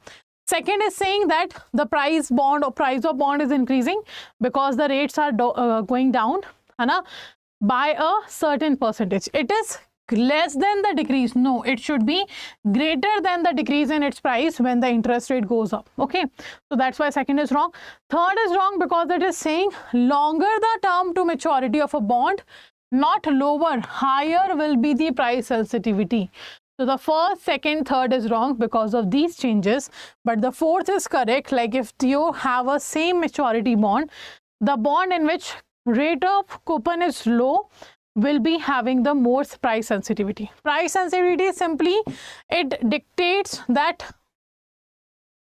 Second is saying that the price of bond is increasing because the rates are going down, है ना, by a certain percentage. It is less than the decrease. No, it should be greater than the decrease in its price when the interest rate goes up. Okay, so that's why second is wrong. Third is wrong because it is saying longer the term to maturity of a bond, not lower, higher will be the price sensitivity. So the first, second, third is wrong because of these changes, but the fourth is correct. Like if you have a same maturity bond, the bond in which rate of coupon is low will be having the most price sensitivity. Price sensitivity simply, it dictates that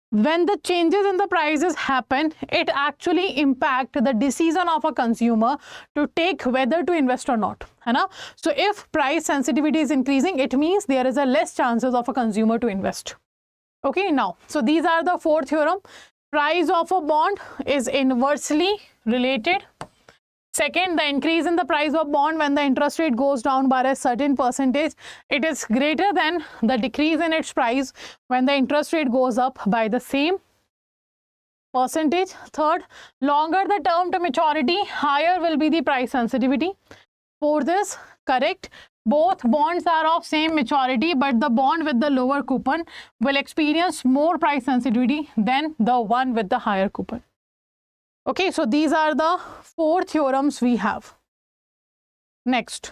when the changes in the prices happen, it actually impact the decision of a consumer to take whether to invest or not. है ना? So if price sensitivity is increasing, it means there is a less chances of a consumer to invest. Okay, now, so these are the 4 theorem. Price of a bond is inversely related. Second, the increase in the price of bond when the interest rate goes down by a certain percentage, it is greater than the decrease in its price when the interest rate goes up by the same percentage. Third, longer the term to maturity, higher will be the price sensitivity. Fourth is correct. Both bonds are of same maturity, but the bond with the lower coupon will experience more price sensitivity than the one with the higher coupon. Okay, so these are the 4 theorems we have. Next,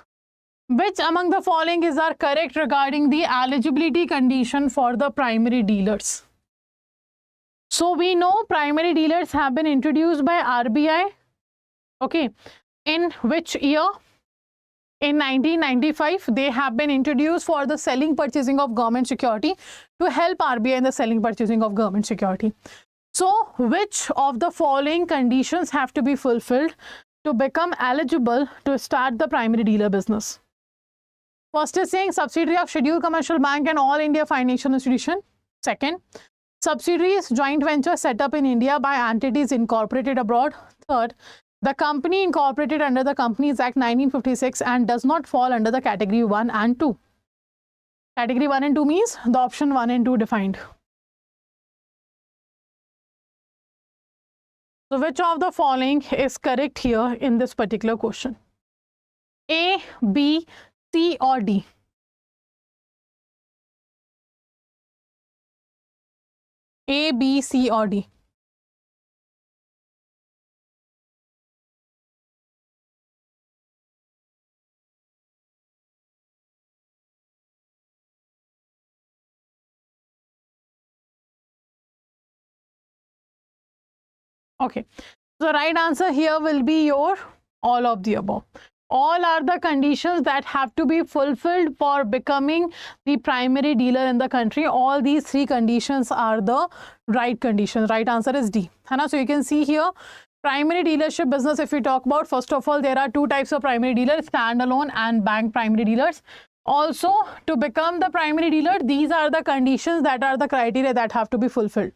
which among the following is are correct regarding the eligibility condition for the primary dealers? So we know primary dealers have been introduced by RBI. Okay, in which year? In 1995, they have been introduced for the selling purchasing of government security to help RBI in the selling purchasing of government security. So, which of the following conditions have to be fulfilled to become eligible to start the primary dealer business? First is saying subsidiary of scheduled commercial bank and all India financial institution. Second, subsidiaries joint venture set up in India by entities incorporated abroad. Third, the company incorporated under the Companies Act 1956 and does not fall under the category 1 and 2. Category 1 and 2 means the option 1 and 2 defined. So which of the following is correct here in this particular question? A, B, C or D? A, B, C or D? Okay, so the right answer here will be your All of the above. All are the conditions that have to be fulfilled for becoming the primary dealer in the country. All these three conditions are the right conditions. Right answer is D. So you can see here, primary dealership business, if we talk about, first of all, there are two types of primary dealers, standalone and bank primary dealers. Also, to become the primary dealer, these are the conditions that are the criteria that have to be fulfilled.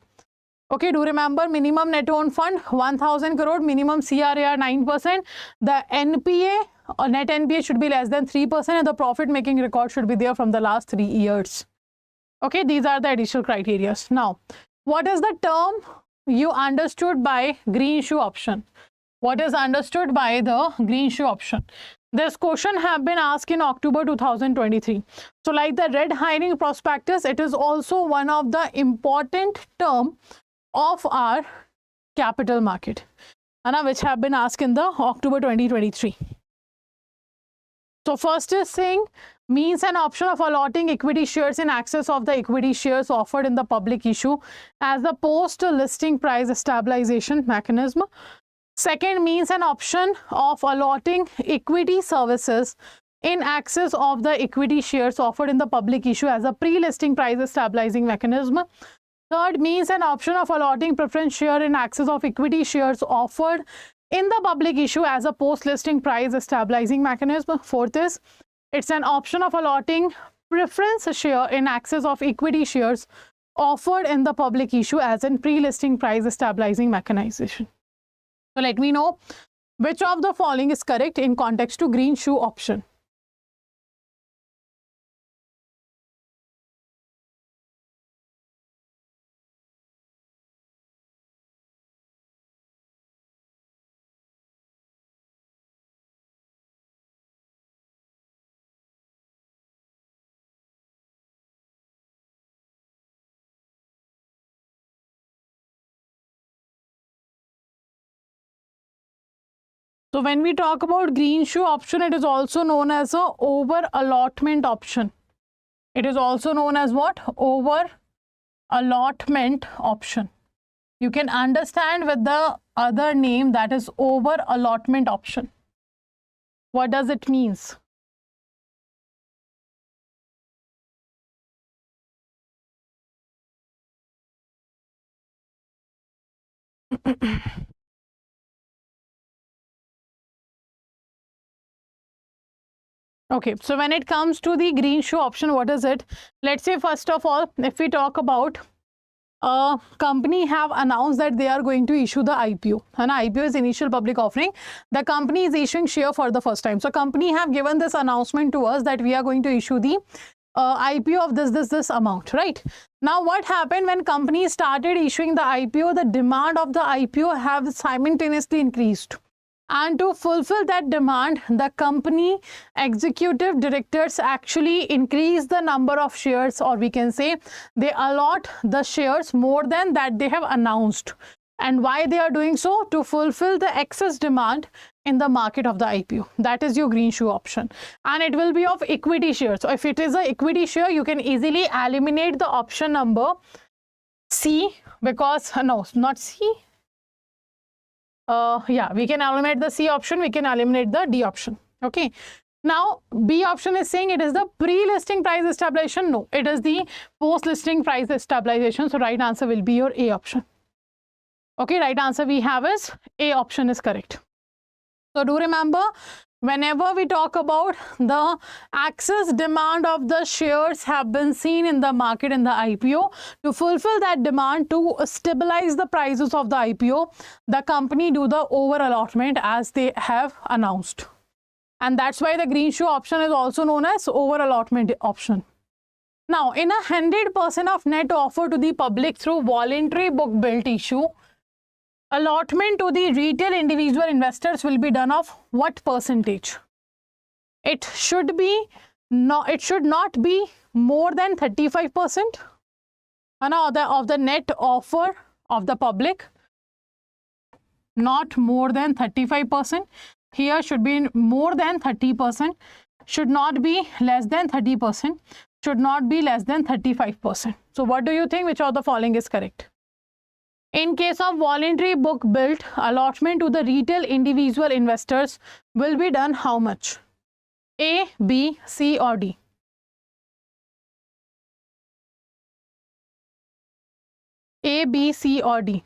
Okay, do remember, minimum net owned fund 1000 crore, minimum CRAR 9%, the NPA or net NPA should be less than 3%, and the profit making record should be there from the last 3 years. Okay, these are the additional criteria. Now, what is the term you understood by green shoe option? What is understood by the green shoe option? This question have been asked in October 2023. So like the red herring prospectus, it is also one of the important term of our capital market, which have been asked in the October 2023. So first is saying means an option of allotting equity shares in excess of the equity shares offered in the public issue as the post-listing price stabilization mechanism. Second, means an option of allotting equity services in excess of the equity shares offered in the public issue as a pre-listing price stabilizing mechanism. Third, means an option of allotting preference share in excess of equity shares offered in the public issue as a post-listing price stabilizing mechanism. Fourth is, it's an option of allotting preference share in excess of equity shares offered in the public issue as a pre-listing price stabilizing mechanism. So let me know which of the following is correct in context to green shoe option. So when we talk about green shoe option, it is also known as a over allotment option. It is also known as what? Over allotment option. You can understand with the other name, that is over allotment option. What does it means? Okay, so when it comes to the green shoe option, what is it? Let's say first of all, if we talk about a company have announced that they are going to issue the IPO. And IPO is initial public offering. The company is issuing share for the first time. So company have given this announcement to us that we are going to issue the IPO of this amount, right? Now what happened when companies started issuing the IPO, the demand of the IPO have simultaneously increased. And to fulfill that demand, the company executive directors actually increase the number of shares, or we can say they allot the shares more than that they have announced. And why they are doing so? To fulfill the excess demand in the market of the IPO. That is your green shoe option. And it will be of equity shares. So if it is an equity share, you can easily eliminate the option number C, because no, not C. Yeah, we can eliminate the C option, we can eliminate the D option. Okay. Now, B option is saying it is the pre-listing price stabilization. No, it is the post-listing price stabilization. So, right answer will be your A option. Okay, right answer we have is A option is correct. So, do remember, whenever we talk about the excess demand of the shares have been seen in the market in the IPO, to fulfill that demand, to stabilize the prices of the IPO, the company do the over allotment as they have announced. And that's why the green shoe option is also known as over allotment option. Now, in 100% of net offer to the public through voluntary book built issue, allotment to the retail individual investors will be done of what percentage? It should not be more than 35% of the net offer of the public. Not more than 35%. Here should be more than 30%. Should not be less than 30%. Should not be less than 35%. So what do you think? Which of the following is correct? In case of voluntary book built, allotment to the retail individual investors will be done how much? A, B, C or D? A, B, C or D?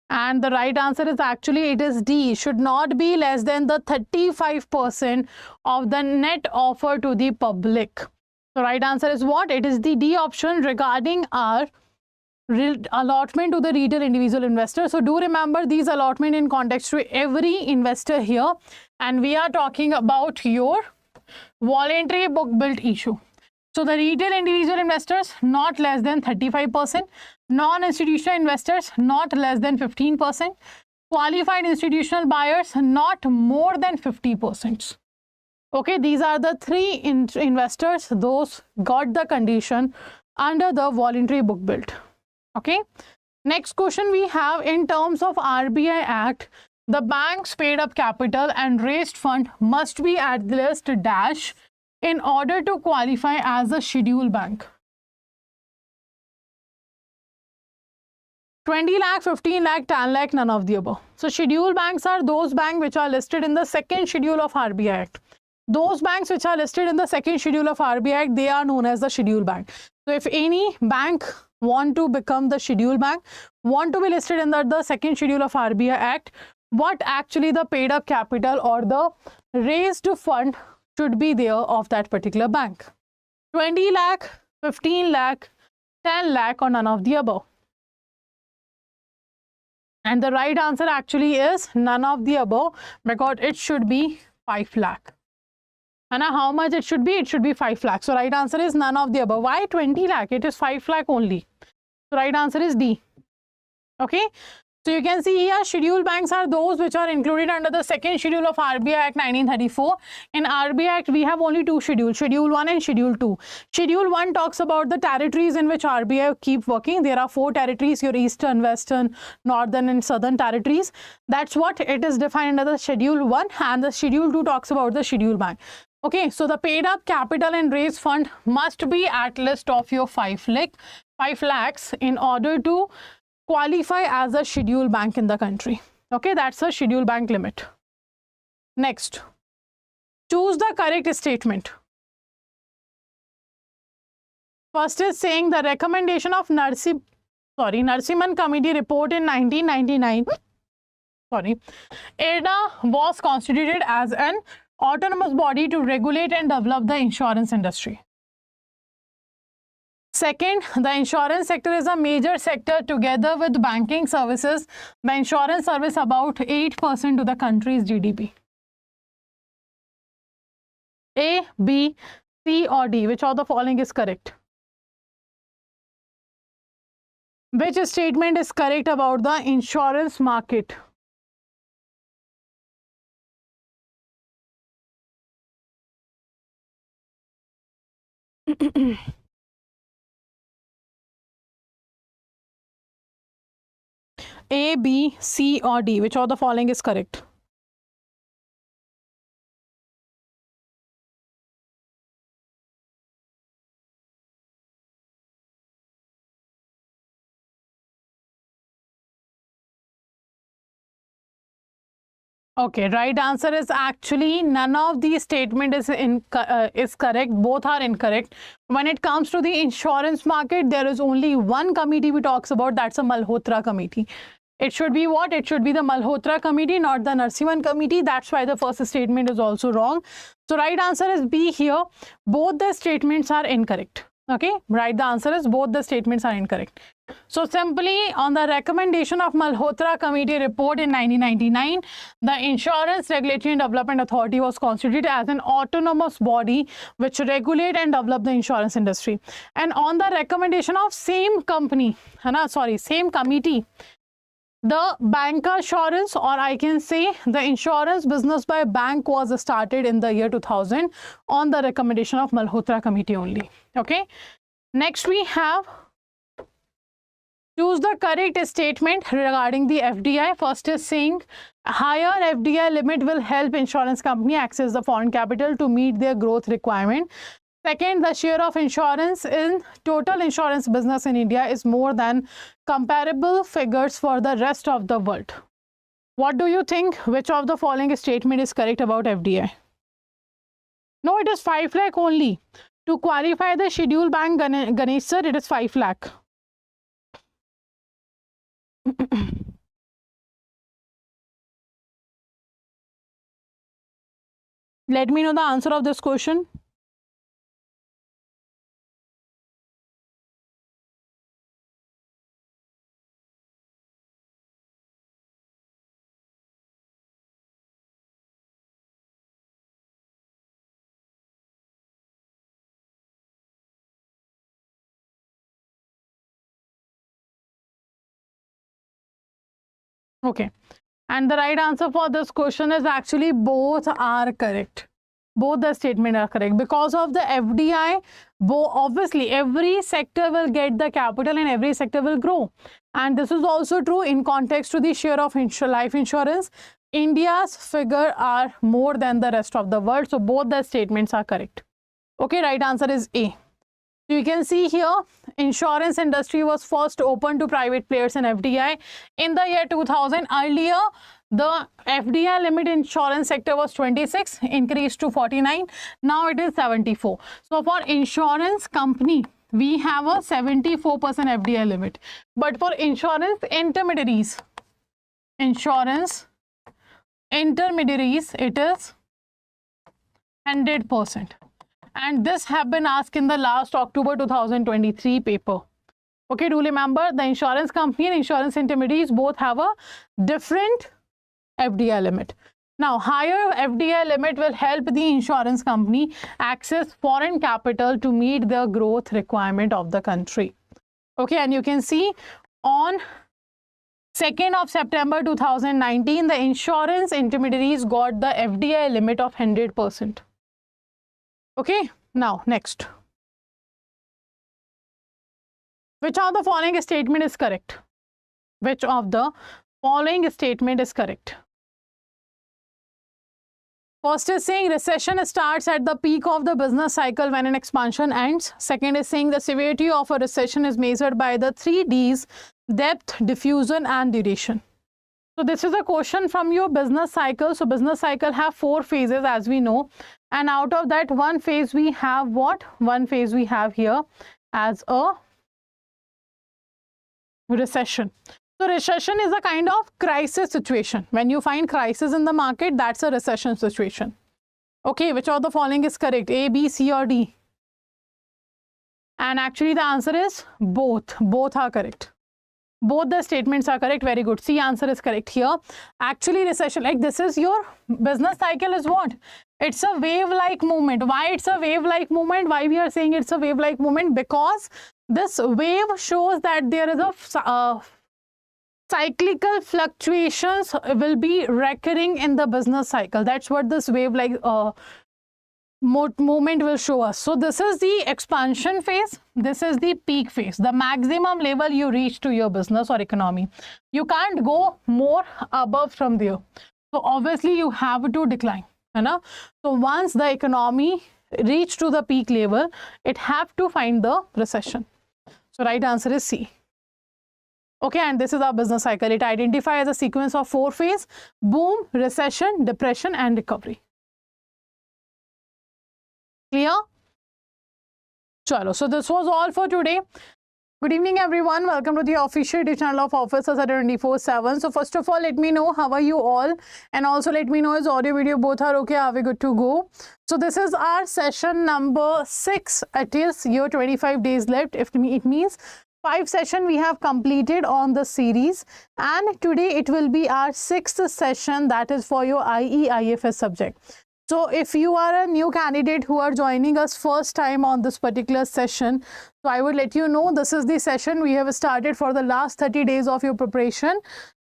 And the right answer is actually it is D. Should not be less than the 35% of the net offer to the public. The right answer is what? It is the D option regarding our allotment to the retail individual investor. So do remember these allotment in context to every investor here, and we are talking about your voluntary book built issue. So the retail individual investors not less than 35%, non-institutional investors not less than 15%, qualified institutional buyers not more than 50%. Okay, these are the three investors, those got the condition under the voluntary book built. Okay, next question we have, in terms of RBI Act, the bank's paid up capital and raised fund must be at least dash in order to qualify as a scheduled bank. 20 lakh, 15 lakh, 10 lakh, none of the above. So scheduled banks are those banks which are listed in the second schedule of RBI Act. Those banks which are listed in the second schedule of RBI Act, they are known as the scheduled bank. So if any bank want to become the scheduled bank, want to be listed in the second schedule of RBI Act, what actually the paid up capital or the raised fund should be there of that particular bank? 20 lakh, 15 lakh, 10 lakh or none of the above? And the right answer actually is none of the above, because it should be 5 lakh. And how much it should be? It should be 5 lakh. So right answer is none of the above. Why 20 lakh? It is 5 lakh only. So right answer is D. Okay. So you can see here, scheduled banks are those which are included under the second schedule of RBI Act 1934. In RBI Act, we have only two schedules, Schedule 1 and Schedule 2. Schedule 1 talks about the territories in which RBI keep working. There are 4 territories, your Eastern, Western, Northern and Southern territories. That's what it is defined under the Schedule 1, and the Schedule 2 talks about the scheduled bank. Okay, so the paid up capital and raised fund must be at least of your 5 lakhs in order to qualify as a scheduled bank in the country. Okay, that's a scheduled bank limit. Next, choose the correct statement. First is saying the recommendation of Narasimhan Committee report in 1999. IRDA was constituted as an autonomous body to regulate and develop the insurance industry. Second, the insurance sector is a major sector together with banking services. The insurance service about 8% to the country's GDP. A, B, C or D, which of the following is correct? Which statement is correct about the insurance market? A, B, C or D, which of the following is correct? Okay, right answer is actually none of these statement is correct. Both are incorrect. When it comes to the insurance market, there is only one committee we talks about. That's a Malhotra committee. It should be what? It should be the Malhotra committee, not the Narasimhan committee. That's why the first statement is also wrong. So right answer is B here. Both the statements are incorrect. Okay, right, the answer is both the statements are incorrect. So simply on the recommendation of Malhotra Committee report in 1999, the Insurance Regulatory and Development Authority was constituted as an autonomous body which regulate and develop the insurance industry. And on the recommendation of same committee, the bancassurance, or I can say the insurance business by bank, was started in the year 2000 on the recommendation of Malhotra Committee only. Okay. Next we have choose the correct statement regarding the FDI. First is saying higher FDI limit will help insurance company access the foreign capital to meet their growth requirement. Second, the share of insurance in total insurance business in India is more than comparable figures for the rest of the world. What do you think? Which of the following statement is correct about FDI? No, it is 5 lakh only. To qualify the schedule bank, Ganesh sir, it is 5 lakh. Let me know the answer of this question. Okay. And the right answer for this question is actually both are correct. Both the statements are correct. Because of the FDI, obviously every sector will get the capital and every sector will grow. And this is also true in context to the share of life insurance. India's figure are more than the rest of the world. So both the statements are correct. Okay, right answer is A. So you can see here, insurance industry was first open to private players in FDI in the year 2000. Earlier, the FDI limit in insurance sector was 26, increased to 49. Now it is 74. So for insurance company, we have a 74% FDI limit. But for insurance intermediaries, it is 100%. And this have been asked in the last October 2023 paper. Okay, do remember the insurance company and insurance intermediaries both have a different FDI limit. Now, higher FDI limit will help the insurance company access foreign capital to meet the growth requirement of the country. Okay, and you can see on 2nd of September 2019, the insurance intermediaries got the FDI limit of 100%. Okay, now next. Which of the following statement is correct? Which of the following statement is correct? First is saying recession starts at the peak of the business cycle when an expansion ends. Second is saying the severity of a recession is measured by the 3 Ds: depth, diffusion, and duration. So this is a question from your business cycle. So business cycle have 4 phases, as we know. And out of that, one phase we have what? One phase we have here as a recession. So recession is a kind of crisis situation. When you find crisis in the market, that's a recession situation. Okay, which of the following is correct? A, B, C, or D? And actually the answer is both. Both are correct. Both the statements are correct. Very good. C answer is correct here. Actually, recession, like this is your business cycle is what? It's a wave-like movement. Why it's a wave-like movement? Why we are saying it's a wave-like movement? Because this wave shows that there is a cyclical fluctuations will be recurring in the business cycle. That's what this wave-like movement will show us. So this is the expansion phase. This is the peak phase, the maximum level you reach to your business or economy. You can't go more above from there. So obviously you have to decline. So once the economy reach to the peak level, it have to find the recession. So right answer is C. Okay, and this is our business cycle. It identifies a sequence of 4 phases: boom, recession, depression, and recovery. Clear? Chalo. So this was all for today. Good evening, everyone. Welcome to the official YouTube channel of Officer 24/7. So first of all, let me know how are you all, and also let me know is audio video both are okay. Are we good to go? So this is our session number 6. It is your 25 days left. It means 5 sessions we have completed on the series, and today it will be our 6th session, that is for your IE/IFS subject. So if you are a new candidate who are joining us first time on this particular session, so I would let you know this is the session we have started for the last 30 days of your preparation.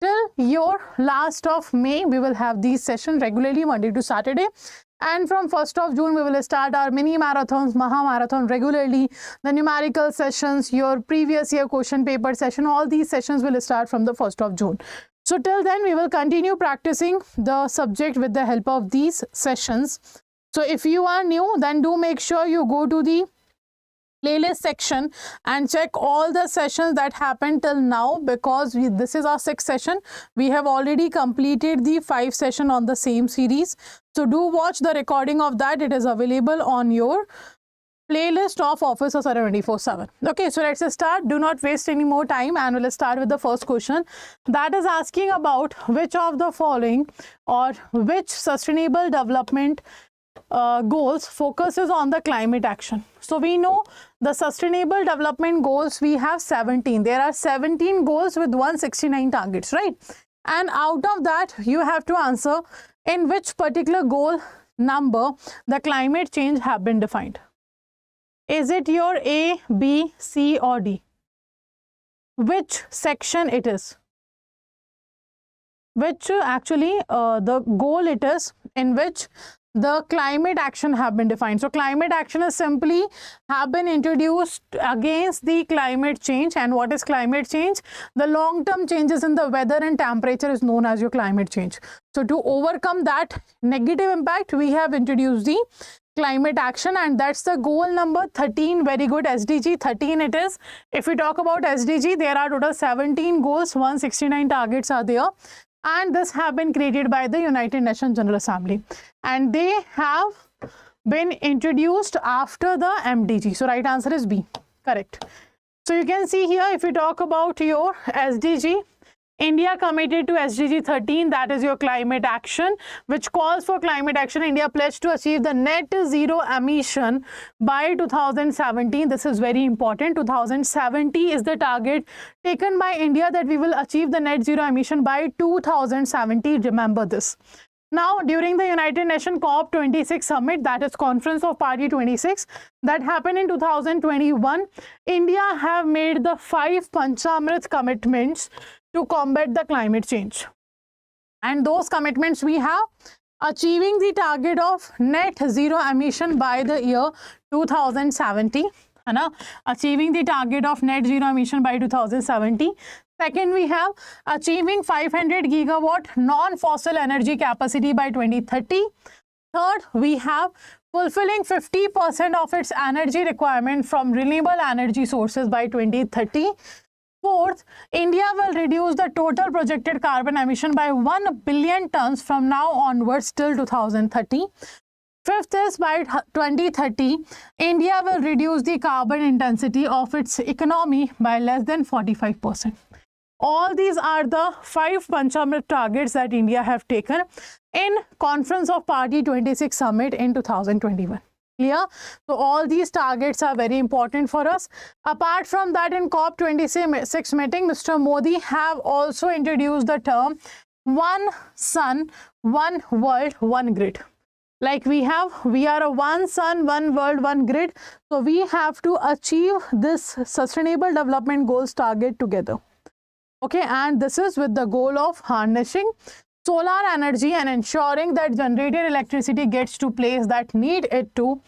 Till your last of May, we will have these sessions regularly Monday to Saturday. And from 1st of June, we will start our mini marathons, Maha Marathon regularly. The numerical sessions, your previous year question paper session, all these sessions will start from the 1st of June. So till then, we will continue practicing the subject with the help of these sessions. So if you are new, then do make sure you go to the playlist section and check all the sessions that happened till now, because this is our 6th session. We have already completed the 5 session on the same series. So do watch the recording of that. It is available on your playlist of Office of Survey 24/7. Okay, so let's start. Do not waste any more time, and we'll start with the first question. That is asking about which of the following or which sustainable development goals focuses on the climate action. So we know the sustainable development goals, we have 17. There are 17 goals with 169 targets, right? And out of that, you have to answer in which particular goal number the climate change have been defined. Is it your A, B, C or D? Which section it is? Which actually the goal it is in which the climate action have been defined. So climate action is simply have been introduced against the climate change. And what is climate change? The long-term changes in the weather and temperature is known as your climate change. So to overcome that negative impact, we have introduced the climate action, and that's the goal number 13. Very good, SDG 13 it is. If we talk about SDG, there are total 17 goals, 169 targets are there. And this have been created by the United Nations General Assembly, and they have been introduced after the MDG. So right answer is B, correct. So you can see here, if we talk about your SDG, India committed to SDG 13, that is your climate action, which calls for climate action. India pledged to achieve the net zero emission by 2017. This is very important. 2070 is the target taken by India, that we will achieve the net zero emission by 2070. Remember this. Now, during the United Nations COP26 summit, that is Conference of Party 26, that happened in 2021, India have made the 5 Panchamrit commitments to combat the climate change. And those commitments we have: achieving the target of net zero emission by the year 2070. Achieving the target of net zero emission by 2070. Second, we have achieving 500 gigawatt non-fossil energy capacity by 2030. Third, we have fulfilling 50% of its energy requirement from renewable energy sources by 2030. Fourth, India will reduce the total projected carbon emission by 1 billion tons from now onwards till 2030. Fifth is by 2030, India will reduce the carbon intensity of its economy by less than 45%. All these are the 5 Panchamrit targets that India have taken in Conference of Party 26 summit in 2021. Clear? So all these targets are very important for us. Apart from that, in COP26 meeting, Mr. Modi have also introduced the term one sun, one world, one grid. Like we are a one sun, one world, one grid. So we have to achieve this sustainable development goals target together. Okay, and this is with the goal of harnessing solar energy and ensuring that generated electricity gets to place that need it to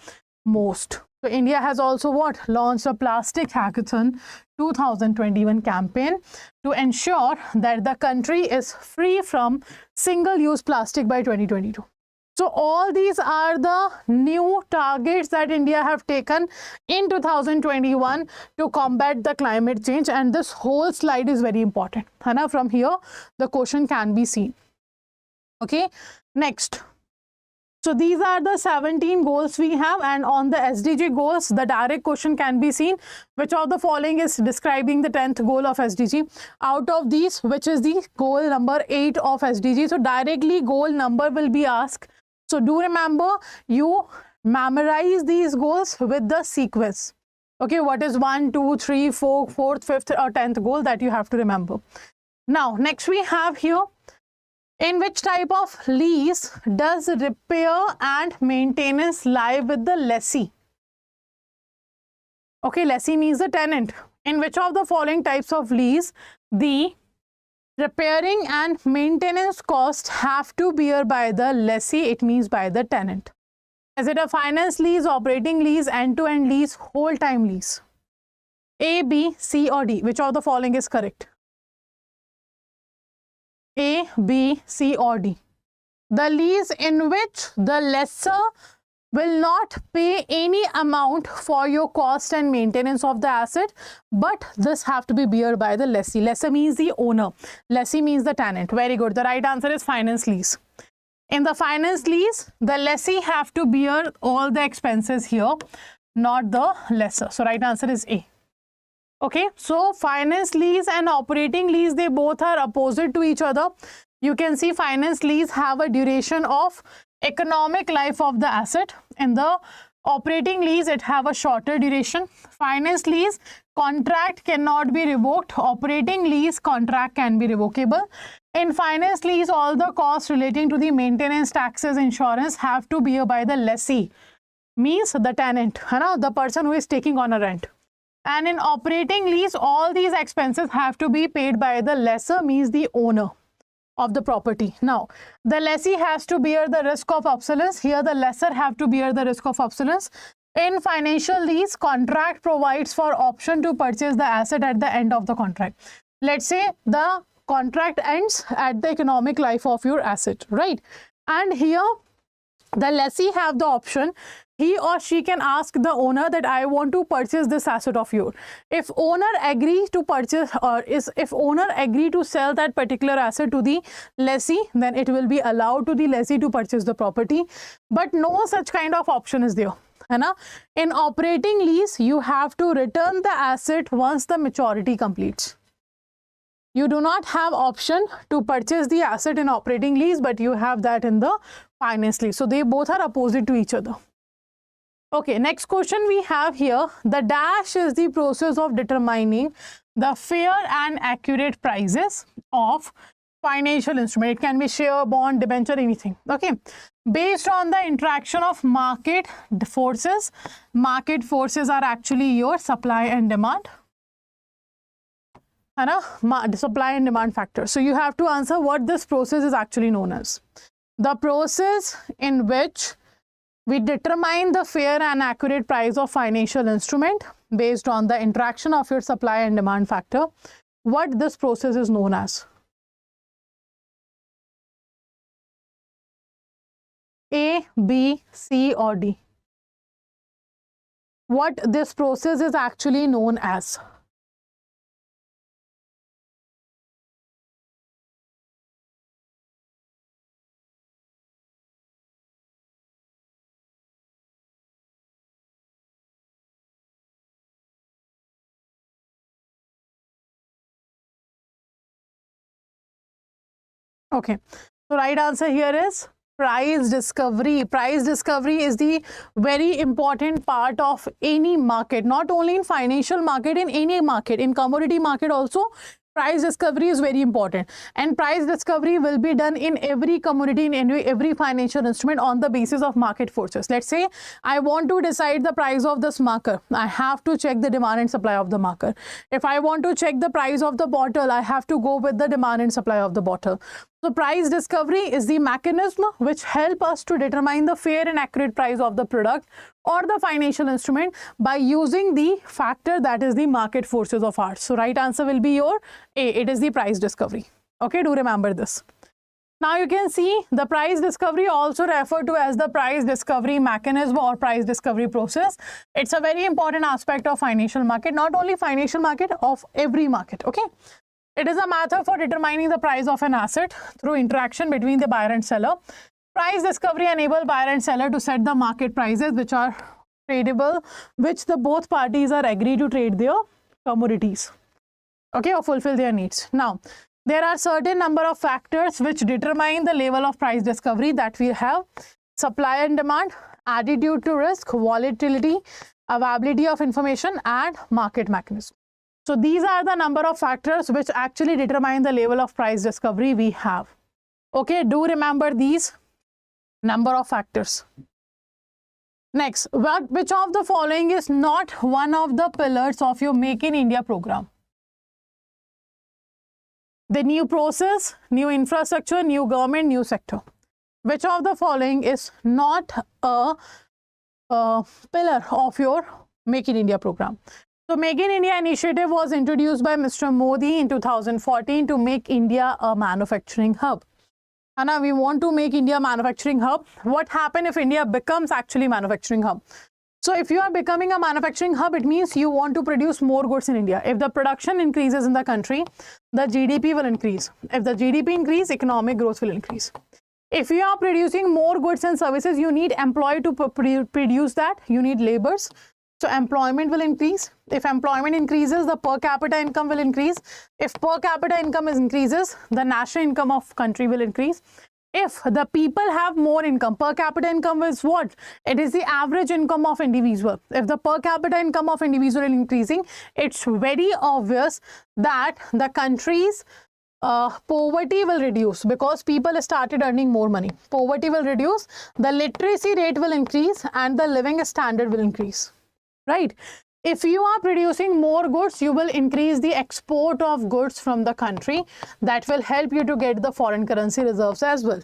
most. So India has also launched a plastic hackathon 2021 campaign to ensure that the country is free from single-use plastic by 2022. So all these are the new targets that India have taken in 2021 to combat the climate change, and this whole slide is very important. From here the question can be seen. Okay, next. So these are the 17 goals we have, and on the SDG goals, the direct question can be seen: which of the following is describing the 10th goal of SDG? Out of these, which is the goal number 8 of SDG? So directly goal number will be asked. So do remember, you memorize these goals with the sequence. Okay, what is 1, 2, 3, 4, 4th, 5th or 10th goal, that you have to remember. Now, next we have here, in which type of lease does repair and maintenance lie with the lessee? Okay, lessee means the tenant. In which of the following types of lease the repairing and maintenance costs have to bear by the lessee? It means by the tenant. Is it a finance lease, operating lease, end-to-end lease, whole time lease? A, B, C or D? Which of the following is correct? A, B, C or D? The lease in which the lessor will not pay any amount for your cost and maintenance of the asset, but this have to be bear by the lessee. Lessee means the owner, lessee means the tenant. Very good. The right answer is finance lease. In the finance lease, the lessee have to bear all the expenses here, not the lessor. So right answer is A. Okay, so finance lease and operating lease, they both are opposite to each other. You can see finance lease have a duration of economic life of the asset. In the operating lease, it have a shorter duration. Finance lease contract cannot be revoked. Operating lease contract can be revocable. In finance lease, all the costs relating to the maintenance, taxes, insurance have to bear by the lessee, means the tenant, the person who is taking on a rent. And in operating lease, all these expenses have to be paid by the lessor, means the owner of the property. Now, the lessee has to bear the risk of obsolescence. Here, the lessor have to bear the risk of obsolescence. In financial lease, contract provides for option to purchase the asset at the end of the contract. Let's say the contract ends at the economic life of your asset, right? And here, the lessee have the option. He or she can ask the owner that I want to purchase this asset of yours. If owner agrees to purchase, or if owner agree to sell that particular asset to the lessee, then it will be allowed to the lessee to purchase the property. But no such kind of option is there. In operating lease, you have to return the asset once the maturity completes. You do not have option to purchase the asset in operating lease, but you have that in the finance lease. So they both are opposite to each other. Okay, next question we have here. The dash is the process of determining the fair and accurate prices of financial instrument. It can be share, bond, debenture, anything. Okay, based on the interaction of market forces. Market forces are actually your supply and demand. Supply and demand factor. So you have to answer what this process is actually known as. The process in which we determine the fair and accurate price of financial instrument based on the interaction of your supply and demand factor. What this process is known as? A, B, C or D? What this process is actually known as? Okay, so right answer here is price discovery. Price discovery is the very important part of any market, not only in financial market, in any market, in commodity market also. Price discovery is very important, and price discovery will be done in every commodity, in every financial instrument on the basis of market forces. Let's say I want to decide the price of this marker. I have to check the demand and supply of the marker. If I want to check the price of the bottle, I have to go with the demand and supply of the bottle. So price discovery is the mechanism which help us to determine the fair and accurate price of the product or the financial instrument by using the factor that is the market forces of ours. So right answer will be your A. It is the price discovery. Okay, do remember this. Now you can see the price discovery also referred to as the price discovery mechanism or price discovery process. It's a very important aspect of financial market, not only financial market, of every market. Okay. It is a method for determining the price of an asset through interaction between the buyer and seller. Price discovery enables buyer and seller to set the market prices which are tradable, which the both parties are agreed to trade their commodities, okay, or fulfill their needs. Now, there are certain number of factors which determine the level of price discovery that we have: supply and demand, attitude to risk, volatility, availability of information, and market mechanism. So these are the number of factors which actually determine the level of price discovery we have. Okay, do remember these number of factors. Next, which of the following is not one of the pillars of your Make in India program? The new process, new infrastructure, new government, new sector. Which of the following is not a pillar of your Make in India program? So Make in India initiative was introduced by Mr. Modi in 2014 to make India a manufacturing hub. Hana, we want to make India manufacturing hub. What happens if India becomes actually manufacturing hub? So if you are becoming a manufacturing hub, it means you want to produce more goods in India. If the production increases in the country, the GDP will increase. If the GDP increase, economic growth will increase. If you are producing more goods and services, you need employee to produce that. You need laborers. So employment will increase. If employment increases, the per capita income will increase. If per capita income increases, the national income of country will increase. If the people have more income, per capita income is what? It is the average income of individual. If the per capita income of individual is increasing, it's very obvious that the country's poverty will reduce because people started earning more money. Poverty will reduce, the literacy rate will increase, and the living standard will increase, right? If you are producing more goods, you will increase the export of goods from the country. That will help you to get the foreign currency reserves as well.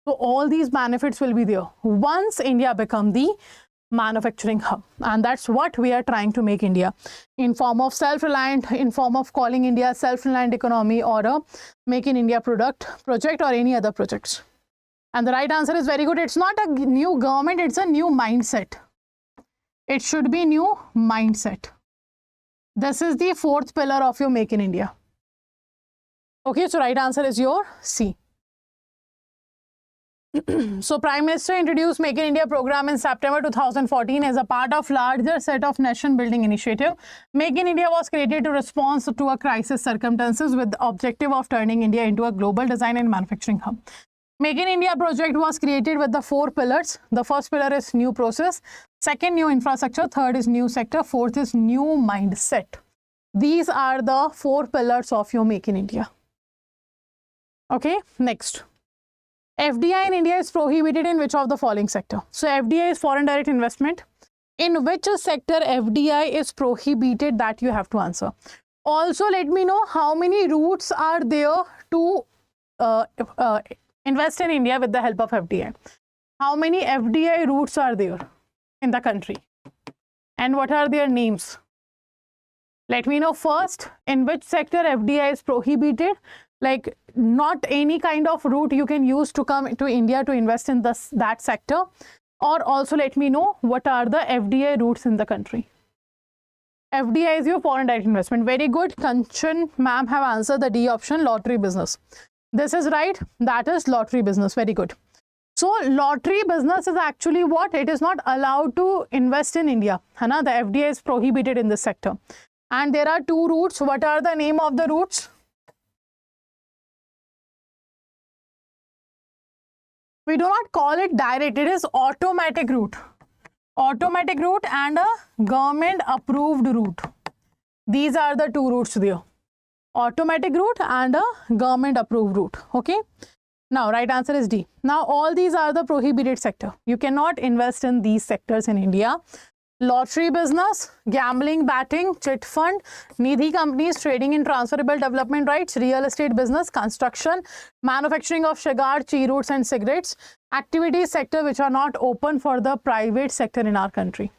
So all these benefits will be there once India become the manufacturing hub. And that's what we are trying to make India, in form of self-reliant, in form of calling India self-reliant economy, or a Make in India project or any other projects. And the right answer is very good. It's not a new government, it's a new mindset. It should be new mindset. This is the fourth pillar of your Make in India. Okay, so right answer is your C. So Prime Minister introduced Make in India program in September 2014 as a part of larger set of nation building initiative. Make in India was created to respond to a crisis circumstances with the objective of turning India into a global design and manufacturing hub. Make in India project was created with the 4 pillars. The first pillar is new process, second new infrastructure, third is new sector, fourth is new mindset. These are the 4 pillars of your Make in India. Okay, next. FDI in India is prohibited in which of the following sector? So FDI is foreign direct investment. In which sector FDI is prohibited? That you have to answer. Also, let me know how many routes are there to invest in India with the help of FDI. How many FDI routes are there in the country? And what are their names? Let me know first in which sector FDI is prohibited. Like not any kind of route you can use to come to India to invest in that sector. Or also let me know what are the FDI routes in the country. FDI is your foreign direct investment. Very good. Kanchan ma'am have answered the D option, lottery business. This is right. That is lottery business. Very good. So lottery business is actually what? It is not allowed to invest in India. Hana? The FDI is prohibited in this sector. And there are 2 routes. What are the name of the routes? We do not call it direct. It is automatic route. Automatic route and a government approved route. These are the 2 routes there. Automatic route and a government approved route. Okay. Now, right answer is D. Now, all these are the prohibited sector. You cannot invest in these sectors in India. Lottery business, gambling, betting, chit fund, Nidhi companies, trading in transferable development rights, real estate business, construction, manufacturing of cigar, cheroot and cigarettes, activities sector which are not open for the private sector in our country,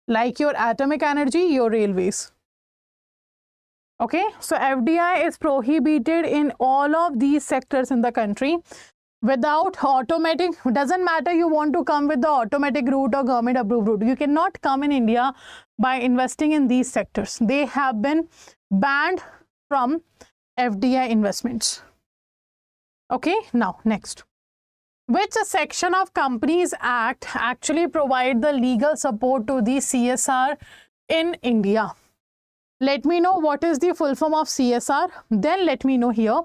like your atomic energy, your railways. Okay, so FDI is prohibited in all of these sectors in the country. Without automatic, doesn't matter you want to come with the automatic route or government approved route. You cannot come in India by investing in these sectors. They have been banned from FDI investments. Okay, now next. Which section of Companies Act actually provide the legal support to the CSR in India? Let me know what is the full form of CSR. Then let me know here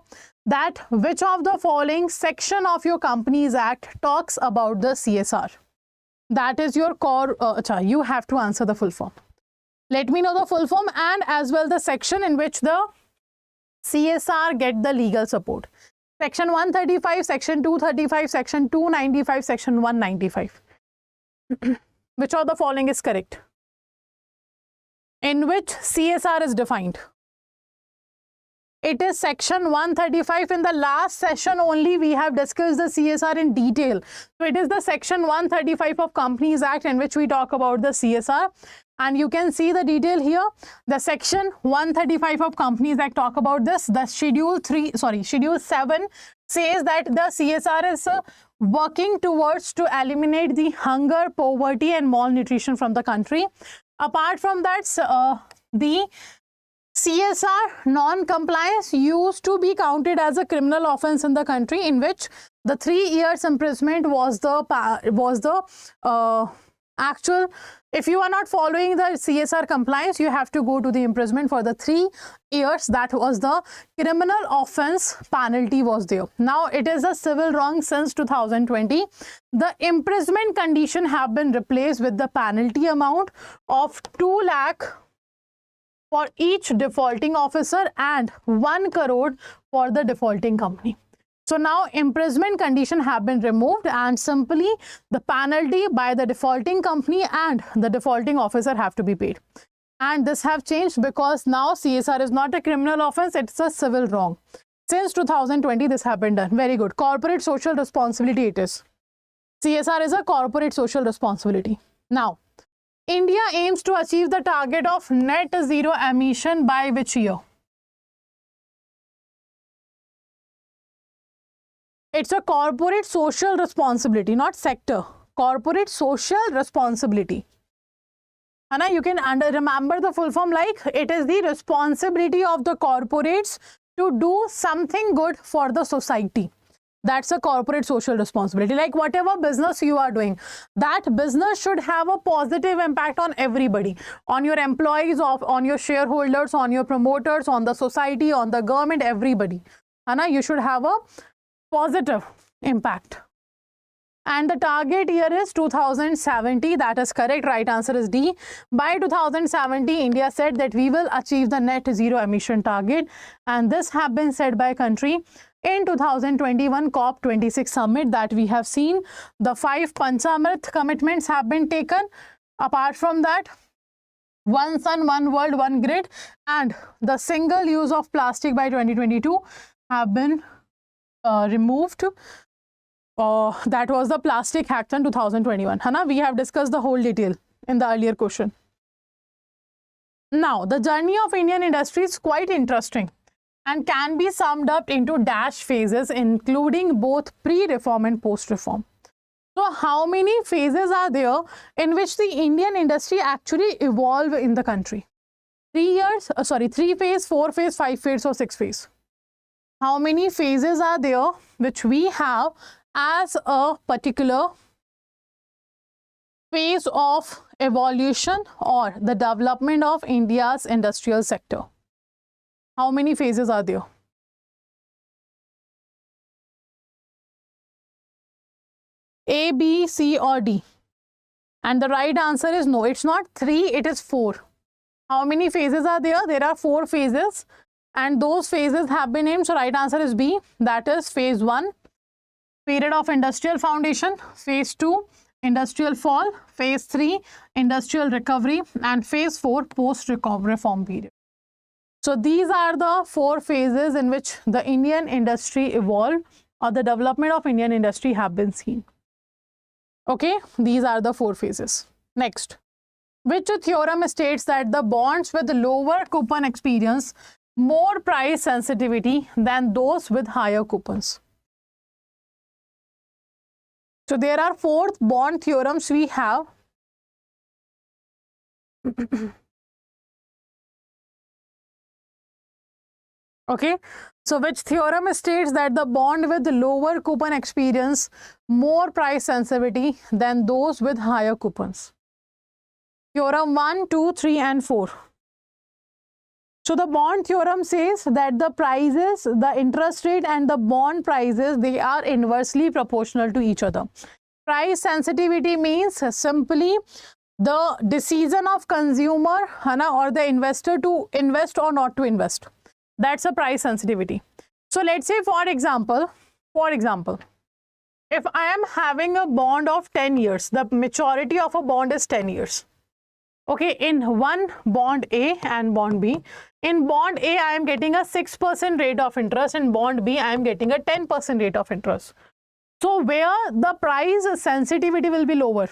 that which of the following section of your Companies Act talks about the CSR. That is your core, you have to answer the full form. Let me know the full form and as well the section in which the CSR get the legal support. Section 135, Section 235, Section 295, Section 195. Which of the following is correct? In which CSR is defined? It is Section 135. In the last session only we have discussed the CSR in detail. So it is the Section 135 of Companies Act in which we talk about the CSR. And you can see the detail here. The Section 135 of Companies Act talk about this. The Schedule 7 says that the CSR is working towards to eliminate the hunger, poverty and malnutrition from the country. Apart from that, the CSR non-compliance used to be counted as a criminal offense in the country, in which the 3 years imprisonment was the actual. If you are not following the CSR compliance, you have to go to the imprisonment for the 3 years. That was the criminal offense penalty was there. Now it is a civil wrong since 2020. The imprisonment condition have been replaced with the penalty amount of 2 lakh for each defaulting officer and 1 crore for the defaulting company. So now imprisonment condition have been removed and simply the penalty by the defaulting company and the defaulting officer have to be paid. And this have changed because now CSR is not a criminal offense, it's a civil wrong. Since 2020 this have been done. Very good. Corporate social responsibility it is. CSR is a corporate social responsibility. Now, India aims to achieve the target of net zero emission by which year? It's a corporate social responsibility, not sector. Corporate social responsibility. Anna, you can remember the full form like it is the responsibility of the corporates to do something good for the society. That's a corporate social responsibility. Like whatever business you are doing, that business should have a positive impact on everybody, on your employees, on your shareholders, on your promoters, on the society, on the government, everybody. Anna, you should have a positive impact. And the target year is 2070. That is correct. Right answer is D. By 2070, India said that we will achieve the net zero emission target. And this have been said by country in 2021 COP26 summit that we have seen. The 5 Panchamrit commitments have been taken. Apart from that, one sun, one world, one grid, and the single use of plastic by 2022 have been removed. That was the plastic hackathon 2021. Hana, we have discussed the whole detail in the earlier question. Now, the journey of Indian industry is quite interesting and can be summed up into dash phases, including both pre-reform and post-reform. So, how many phases are there in which the Indian industry actually evolve in the country? 3 phase, 4 phase, 5 phase or 6 phase? How many phases are there which we have as a particular phase of evolution or the development of India's industrial sector? How many phases are there? A, B, C or D? And the right answer is no, it's not 3, it is 4. How many phases are there? There are 4 phases. And those phases have been named. So right answer is B. That is phase 1, period of industrial foundation. Phase 2, industrial fall. Phase 3, industrial recovery. And phase 4, post-reform period. So these are the 4 phases in which the Indian industry evolved or the development of Indian industry have been seen. Okay, these are the 4 phases. Next, which theorem states that the bonds with lower coupon experience more price sensitivity than those with higher coupons? So there are 4 bond theorems we have. Okay, so which theorem states that the bond with lower coupon experience more price sensitivity than those with higher coupons? Theorem 1, 2, 3 and 4. So the bond theorem says that the prices, the interest rate and the bond prices, they are inversely proportional to each other. Price sensitivity means simply the decision of consumer or the investor to invest or not to invest. That's a price sensitivity. So let's say for example, if I am having a bond of 10 years, the maturity of a bond is 10 years. Okay, in one bond A and bond B. In bond A, I am getting a 6% rate of interest. In bond B, I am getting a 10% rate of interest. So where the price sensitivity will be lower?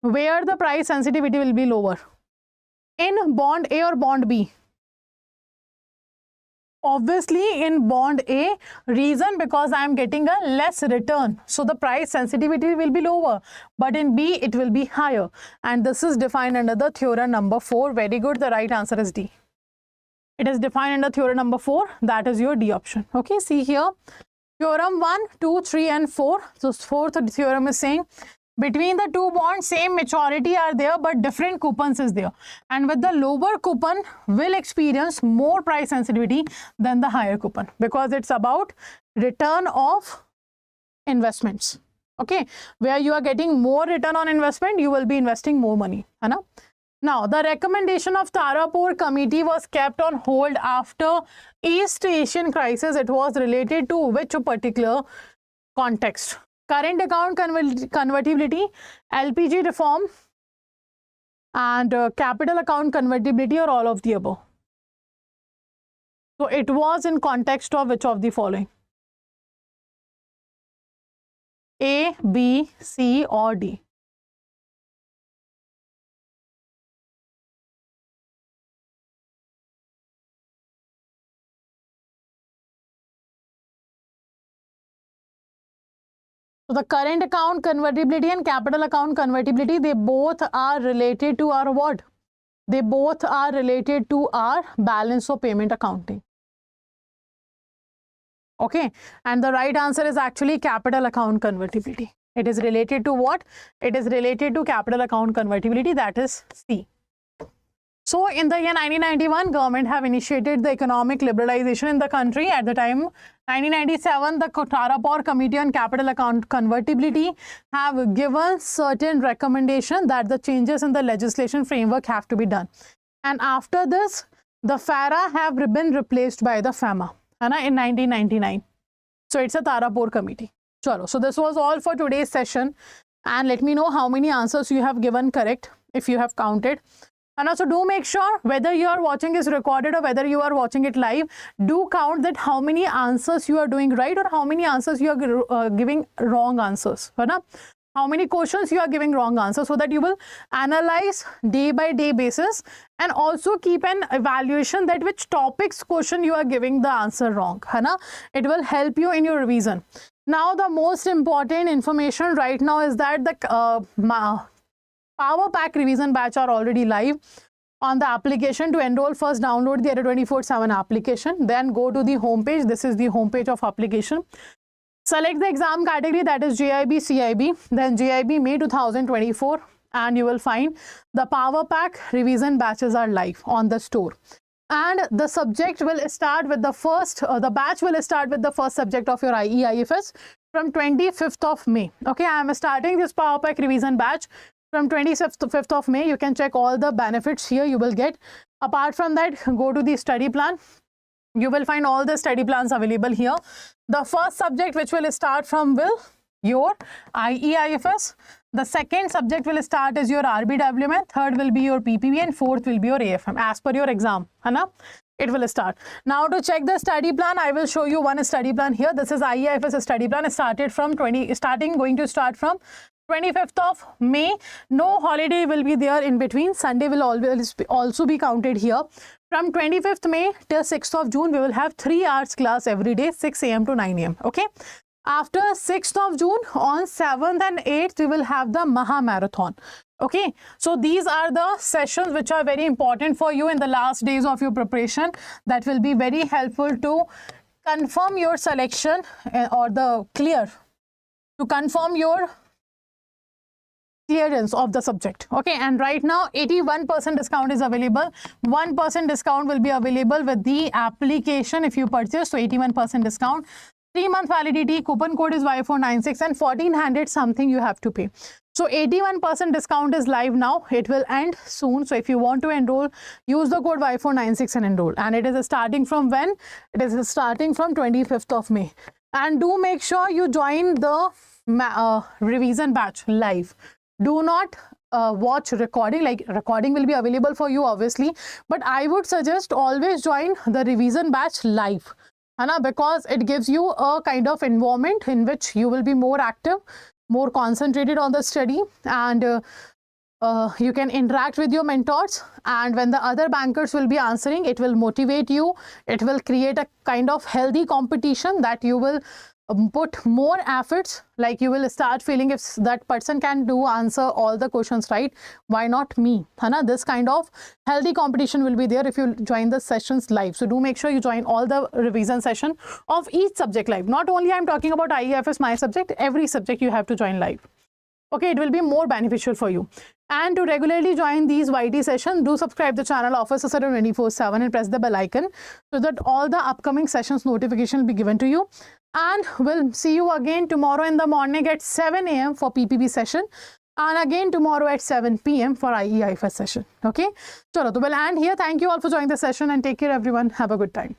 Where the price sensitivity will be lower? In bond A or bond B? Obviously in bond A, reason because I am getting a less return, so the price sensitivity will be lower, but in B it will be higher, and this is defined under the theorem number 4. Very good, the right answer is D. It is defined under theorem number 4, that is your D option. Okay, see here, theorem 1, 2, 3 and 4. So fourth theorem is saying between the two bonds same maturity are there but different coupons is there, and with the lower coupon will experience more price sensitivity than the higher coupon, because it's about return of investments. Okay, where you are getting more return on investment, you will be investing more money, है ना? Now, the recommendation of Tarapur committee was kept on hold after East Asian crisis. It was related to which particular context? Current account convertibility, LPG reform, and capital account convertibility, or all of the above. So it was in context of which of the following? A, B, C or D? So the current account convertibility and capital account convertibility, they both are related to our what? They both are related to our balance of payment accounting. Okay, and the right answer is actually capital account convertibility. It is related to what? It is related to capital account convertibility, that is C. So in the year 1991, government have initiated the economic liberalization in the country. At the time 1997, the Tarapur Committee on Capital Account Convertibility have given certain recommendation that the changes in the legislation framework have to be done. And after this, the FARA have been replaced by the FAMA in 1999. So it's a Tarapur Committee. Chalo. So this was all for today's session. And let me know how many answers you have given correct, if you have counted. And also do make sure whether you are watching is recorded or whether you are watching it live, do count that how many answers you are doing right or how many answers you are giving wrong answers. How many questions you are giving wrong answers, so that you will analyze day by day basis and also keep an evaluation that which topics question you are giving the answer wrong. It will help you in your revision. Now the most important information right now is that the Power Pack revision batch are already live on the application. To enroll, first download the Array 24/7 application, then go to the home page. This is the home page of application. Select the exam category, that is JIB, CIB, then JIB May 2024, and you will find the Power Pack revision batches are live on the store. And the subject will start with the first, the batch will start with the first subject of your IE/IFS from 25th of May. Okay, I am starting this Power Pack revision batch from 25th of May. You can check all the benefits here you will get. Apart from that, go to the study plan. You will find all the study plans available here. The first subject which will start from will your IE/IFS. The second subject will start as your RBWM. Third will be your PPB and fourth will be your AFM as per your exam. It will start. Now to check the study plan, I will show you one study plan here. This is IE/IFS study plan. It started from going to start from 25th of May. No holiday will be there in between. Sunday will always also be counted here. From 25th May till 6th of June, we will have 3 hours class every day, 6 AM to 9 AM. Okay. After 6th of June, on 7th and 8th, we will have the Maha Marathon. Okay. So these are the sessions which are very important for you in the last days of your preparation. That will be very helpful to confirm your selection or the to confirm your clearance of the subject. Okay, and right now 81% discount is available. 1% discount will be available with the application if you purchase. So 81% discount. 3-month validity, coupon code is Y496 and 1400 something you have to pay. So 81% discount is live now. It will end soon. So if you want to enroll, use the code Y496 and enroll. And it is starting from when? It is starting from 25th of May. And do make sure you join the revision batch live. Do not watch recording. Like recording will be available for you obviously, but I would suggest always join the revision batch live, because it gives you a kind of environment in which you will be more active, more concentrated on the study, and You can interact with your mentors, and when the other bankers will be answering, it will motivate you. It will create a kind of healthy competition that you will put more efforts. Like you will start feeling, if that person can answer all the questions right, why not me? Hana? This kind of healthy competition will be there if you join the sessions live. So do make sure you join all the revision session of each subject live. Not only I'm talking about IEFS, my subject, every subject you have to join live. Okay, it will be more beneficial for you. And to regularly join these YT sessions, do subscribe the channel Officer 24/7 and press the bell icon so that all the upcoming sessions notification will be given to you. And we'll see you again tomorrow in the morning at 7 a.m. for PPB session, and again tomorrow at 7 p.m. for IEFS session. Okay, so we'll end here. Thank you all for joining the session, and take care everyone. Have a good time.